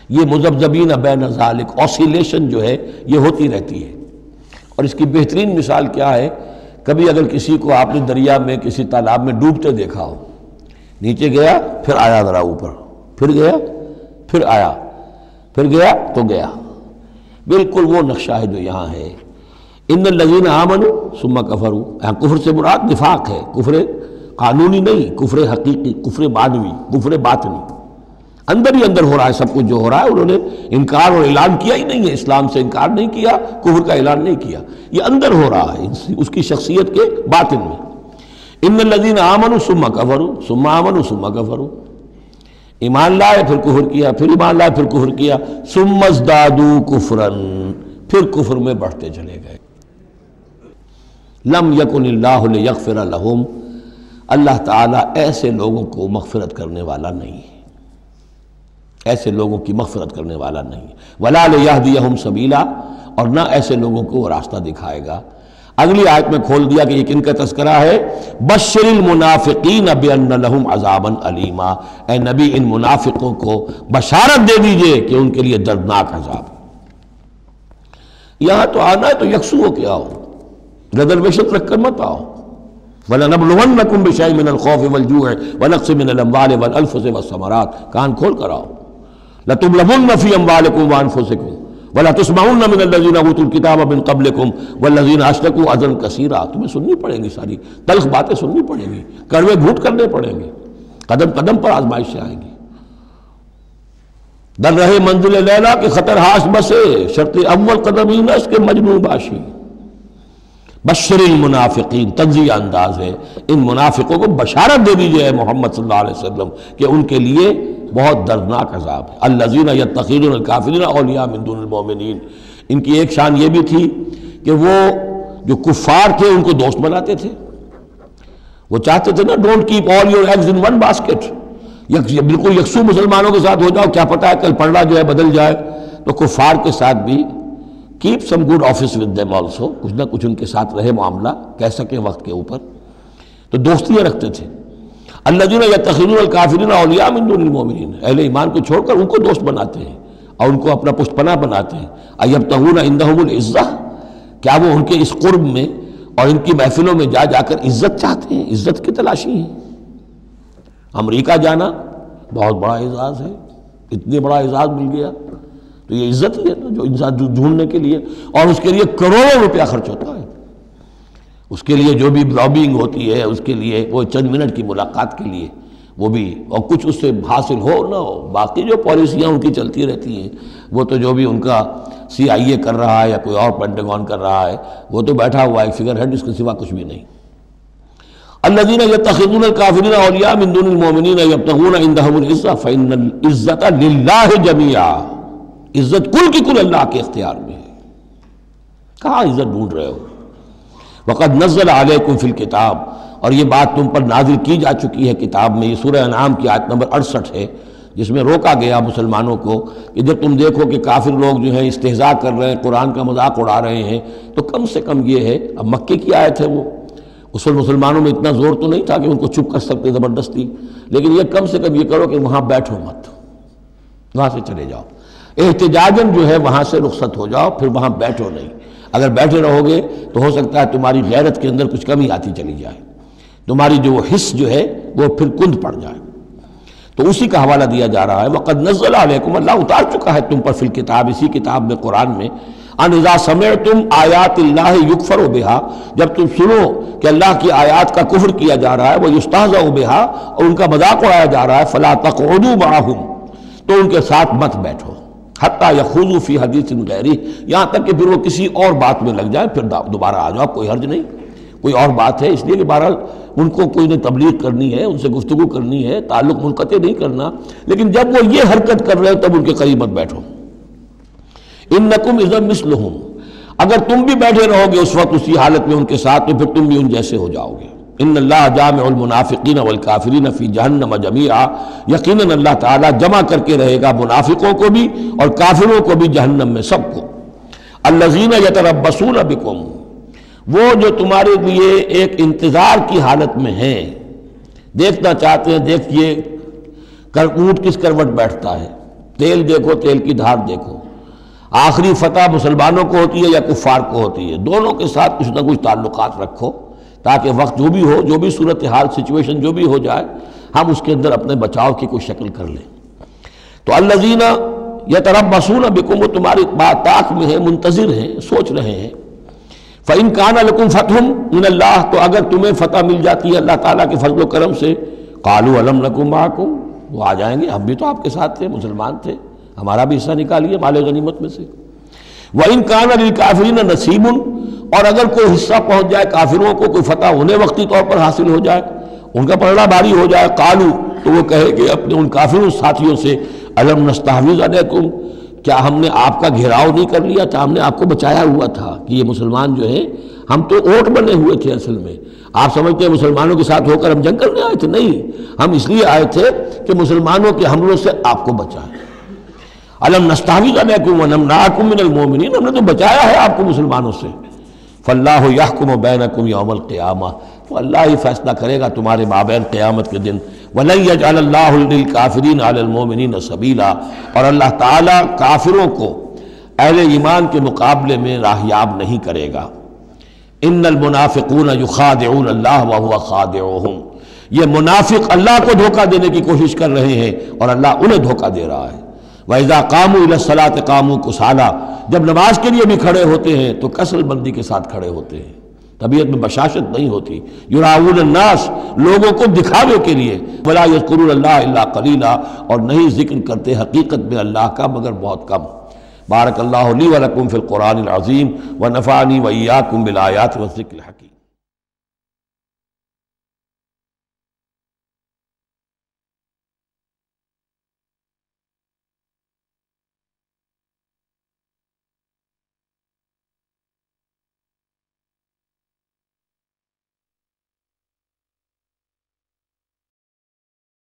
یہ مذبذبین بین ذالک، اوسیلیشن جو ہے یہ ہوتی رہتی ہے۔ اور اس کی بہترین مثال کیا ہے، کبھی اگر کسی کو آپ نے دریا میں، کسی تالاب میں ڈوبتے دیکھا ہو، نیچے گیا پھر آیا ذرا اوپر، پھر گیا پھر آیا، پھر گیا تو گیا، بالکل وہ نقشہ ہے جو یہاں ہے۔ ان الذین آمنوا ثم کفروا، یہاں کفر سے مراد نفاق ہے، کفر قانونی نہیں، کفر حقیقی، کفر معنوی، کفر باطنی، اندر ہی اندر ہو رہا ہے سب کچھ جو ہو رہا ہے۔ انہوں نے انکار اور اعلان کیا ہی نہیں ہے، اسلام سے انکار نہیں کیا، کفر کا اعلان نہیں کیا، یہ اندر ہو رہا ہے اس کی شخصیت کے باطن میں۔ ان الذین آمنوا ثم کفروا ثم آمنوا ثم کفروا، ایمان لائے پھر کفر کیا، پھر ایمان لائے پھر کفر کیا، ثم ازدادوا کفرا، پھر کفر میں بڑھتے چلے گئے۔ لم یکن اللہ لیغفر لہم، اللہ تعالیٰ ایسے لوگوں کو مغفرت کرنے والا نہیں ہے، ایسے لوگوں کی مغفرت کرنے والا نہیں ہے، ولا لیہدیہم سبیلا، اور نہ ایسے لوگوں کو وہ راستہ دکھائے گا۔ اگلی آیت میں کھول دیا کہ یہ کن کا تذکرہ ہے، بشر المنافقین بان لہم عذابا علیما، اے نبی ان منافقوں کو بشارت دے دیجئے کہ ان کے لیے دردناک عذاب۔ یہاں تو آنا ہے تو یکسو ہو کے آؤ، ریزرویشن رکھ کر مت آؤ۔ وَلَنَبْلُوَنَّكُمْ بِشَيْءٍ مِّنَ الْخَوْفِ وَالْجُوعِ وَنَقْصٍ مِّنَ الْأَمْوَالِ وَالْأَنفُسِ وَالثَّمَرَاتِ، کان کھول کر آؤ۔ لَتُبْلَوُنَّ فِي أَمْوَالِكُمْ وَأَنفُسِكُمْ وَلَتُسْمَعُنَّ مِنَ الَّذِينَ أُوتُوا الْكِتَابَ مِن قَبْلِكُمْ وَالَّذِينَ أَشْرَكُوا أَذًى كَثِيرًا، تمہیں سننی پڑیں گی، ساری تلخ باتیں سننی پڑیں گی، کڑوے گھونٹ کرنے پڑیں گے، قدم قدم پر آزمائشیں آئیں گی۔ در رہے منزل لیلا کے خطر ہاش بسے، شرط اول قدم ہی نہ اس کے مجنون باشی۔ بشر المنافقین، تنزیہ انداز ہے، ان منافقوں کو بشارت دے دیجئے محمد صلی اللہ علیہ وسلم کہ ان کے لیے بہت دردناک عذاب ہے۔ الذین یتخذون الکافرین اولیاء من دون المؤمنین، ان کی ایک شان یہ بھی تھی کہ وہ جو کفار تھے ان کو دوست بناتے تھے۔ وہ چاہتے تھے نا don't keep all your eggs in one basket, بالکل یکسو مسلمانوں کے ساتھ ہو جاؤ، کیا پتہ ہے کل پلڑا جو ہے بدل جائے۔ تو کفار کے ساتھ بھی keep some good office with them also, کچھ نہ کچھ ان کے ساتھ رہے معاملہ، کہہ سکے وقت کے اوپر، تو دوستیاں رکھتے تھے۔ الذین یتخذون الکافرین اولیاء من دون المؤمنین، اہل ایمان کو چھوڑ کر ان کو دوست بناتے ہیں اور ان کو اپنا پشت پناہ بناتے ہیں۔ ایبتغون عندہم العزہ، کیا وہ ان کے اس قرب میں اور ان کی محفلوں میں جا کر عزت چاہتے ہیں، عزت کی تلاشی ہیں۔ امریکہ جانا بہت بڑا اعزاز ہے، اتنے بڑا اعزاز مل گیا تو یہ عزت ہی ہے نا جو انسان ڈھونڈنے کے لیے، اور اس کے لیے کروڑوں روپیہ خرچ ہوتا ہے، اس کے لیے جو بھی لابینگ ہوتی ہے، اس کے لیے وہ چند منٹ کی ملاقات کے لیے وہ بھی، اور کچھ اس سے حاصل ہو نہ ہو، باقی جو پالیسیاں ان کی چلتی رہتی ہیں وہ تو جو بھی ان کا CIA کر رہا ہے یا کوئی اور پینٹاگون کر رہا ہے وہ تو بیٹھا ہوا ہے فگر ہیڈ، اس کے سوا کچھ بھی نہیں۔ الذین یتخذون الکافرین اولیاء من دون المؤمنین یبتغون عندہم العزہ فإن العزۃ للہ جمیعا، عزت کل کی کل اللہ کے اختیار میں ہے۔ کہاں عزت ڈھونڈ رہے ہو؟ وقد نزل علیکم فی الکتاب، اور یہ بات تم پر نازل کی جا چکی ہے کتاب میں، یہ سورہ انعام کی آیت نمبر 68 ہے، جس میں روکا گیا مسلمانوں کو کہ جب تم دیکھو کہ کافر لوگ جو ہیں استہزاء کر رہے ہیں، قرآن کا مذاق اڑا رہے ہیں، تو کم سے کم یہ ہے، اب مکے کی آیت ہے وہ، اس وقت مسلمانوں میں اتنا زور تو نہیں تھا کہ ان کو چپ کر سکتے زبردستی، لیکن یہ کم سے کم یہ کرو کہ وہاں بیٹھو مت، وہاں سے چلے جاؤ، احتجاجاً جو ہے وہاں سے رخصت ہو جاؤ، پھر وہاں بیٹھو نہیں۔ اگر بیٹھے رہو گے تو ہو سکتا ہے تمہاری غیرت کے اندر کچھ کمی آتی چلی جائے، تمہاری جو حس جو ہے وہ پھر کند پڑ جائے۔ تو اسی کا حوالہ دیا جا رہا ہے، وقد نزل علیکم، اللہ اتار چکا ہے تم پر فی الکتاب، اسی کتاب میں قرآن میں، ان اذا سمعتم آیات اللہ یکفر بہا، جب تم سنو کہ اللہ کی آیات کا کفر کیا جا رہا ہے، وہ یستہزأ بہا، اور ان کا مذاق اڑایا جا رہا ہے، فلا تقعدوا معہم، تو ان کے ساتھ مت بیٹھو، حتی یخوضوا فی حدیث غیرہ، یہاں تک کہ پھر وہ کسی اور بات میں لگ جائیں، پھر دوبارہ آ جاؤ، کوئی حرج نہیں، کوئی اور بات ہے، اس لیے کہ بہرحال ان کو کوئی نے تبلیغ کرنی ہے، ان سے گفتگو کرنی ہے، تعلق منقطع نہیں کرنا، لیکن جب وہ یہ حرکت کر رہے ہیں تب ان کے قریب مت بیٹھو۔ انکم اذا مثلہم، اگر تم بھی بیٹھے رہو گے اس وقت اسی حالت میں ان کے ساتھ تو پھر تم بھی ان جیسے ہو جاؤ گے۔ ان اللہ جامع المنافقین والکافرین فی جہنم جمیعا، یقیناً اللہ تعالیٰ جمع کر کے رہے گا منافقوں کو بھی اور کافروں کو بھی جہنم میں سب کو۔ الذین یتربصون بکم، وہ جو تمہارے لیے ایک انتظار کی حالت میں ہیں، دیکھنا چاہتے ہیں، دیکھیے اونٹ کس کروٹ بیٹھتا ہے، تیل دیکھو، تیل کی دھار دیکھو، آخری فتح مسلمانوں کو ہوتی ہے یا کفار کو ہوتی ہے، دونوں کے ساتھ کچھ نہ کچھ تعلقات رکھو تاکہ وقت جو بھی ہو، جو بھی صورتحال سچویشن جو بھی ہو جائے، ہم اس کے اندر اپنے بچاؤ کی کوئی شکل کر لیں۔ تو الذین یتربصون بکم، وہ تمہاری بات طاق میں ہیں، منتظر ہیں، سوچ رہے ہیں۔ فَإِن كَانَ لَكُمْ فَتْحٌ مِّنَ اللَّهِ، تو اگر تمہیں فتح مل جاتی ہے اللہ تعالیٰ کے فضل و کرم سے، قَالُوا أَلَمْ نَكُن مَّعَكُمْ، وہ آ جائیں گے، ہم بھی تو آپ کے ساتھ تھے، مسلمان تھے، ہمارا بھی حصہ نکالیے مال غنیمت میں سے۔ وَإِن كَانَ لِلْكَافِرِينَ نَصِيبٌ، اور اگر کوئی حصہ پہنچ جائے کافروں کو، کوئی فتح انہیں وقتی طور پر حاصل ہو جائے، ان کا پلڑا بھاری ہو جائے، قالوا، تو وہ کہے کہ اپنے ان کافروں ساتھیوں سے، أَلَمْ نَسْتَحْوِذْ عَلَيْكُمْ، کیا ہم نے آپ کا گھیراؤ نہیں کر لیا تھا، ہم نے آپ کو بچایا ہوا تھا کہ یہ مسلمان جو ہیں، ہم تو اوٹ بنے ہوئے تھے اصل میں، آپ سمجھتے ہیں مسلمانوں کے ساتھ ہو کر ہم جنگ کرنے آئے تھے، نہیں، ہم اس لیے آئے تھے کہ مسلمانوں کے حملوں سے آپ کو بچائیں۔ أَلَمْ نَسْتَحْوِذْ عَلَيْكُمْ وَنَمْنَعْكُمْ مِنَ الْمُؤْمِنِينَ، ہم نے تو بچایا ہے آپ کو مسلمانوں سے۔ فَاللَّهُ يَحْكُمُ بَيْنَكُمْ يَوْمَ الْقِيَامَةِ، تو اللہ ہی فیصلہ کرے گا تمہارے مابین قیامت کے دن۔ وَلَن يَجْعَلَ اللَّهُ لِلْكَافِرِينَ عَلَى الْمُؤْمِنِينَ سَبِيلًا، اور اللہ تعالیٰ کافروں کو اہل ایمان کے مقابلے میں راہیاب نہیں کرے گا۔ ان المنافقون یخادعون اللہ وہو خادعهم، یہ منافق اللہ کو دھوکہ دینے کی کوشش کر رہے ہیں اور اللہ انہیں دھوکہ دے رہا ہے۔ وَإِذَا قَامُوا إِلَى الصَّلَاةِ قَامُوا كُسَالَىٰ، جب نماز کے لیے بھی کھڑے ہوتے ہیں تو کسل بندی کے ساتھ کھڑے ہوتے ہیں، طبیعت میں بشاشت نہیں ہوتی. یراؤون الناس، لوگوں کو دکھاوے کے لیے. ولا یذکرون اللہ الا قلیلا، اور نہیں ذکر کرتے حقیقت میں اللہ کا مگر بہت کم. بارک اللہ لی ولکم فی القرآن العظیم ونفعنی وإیاکم بالآیات والذکر الحکیم.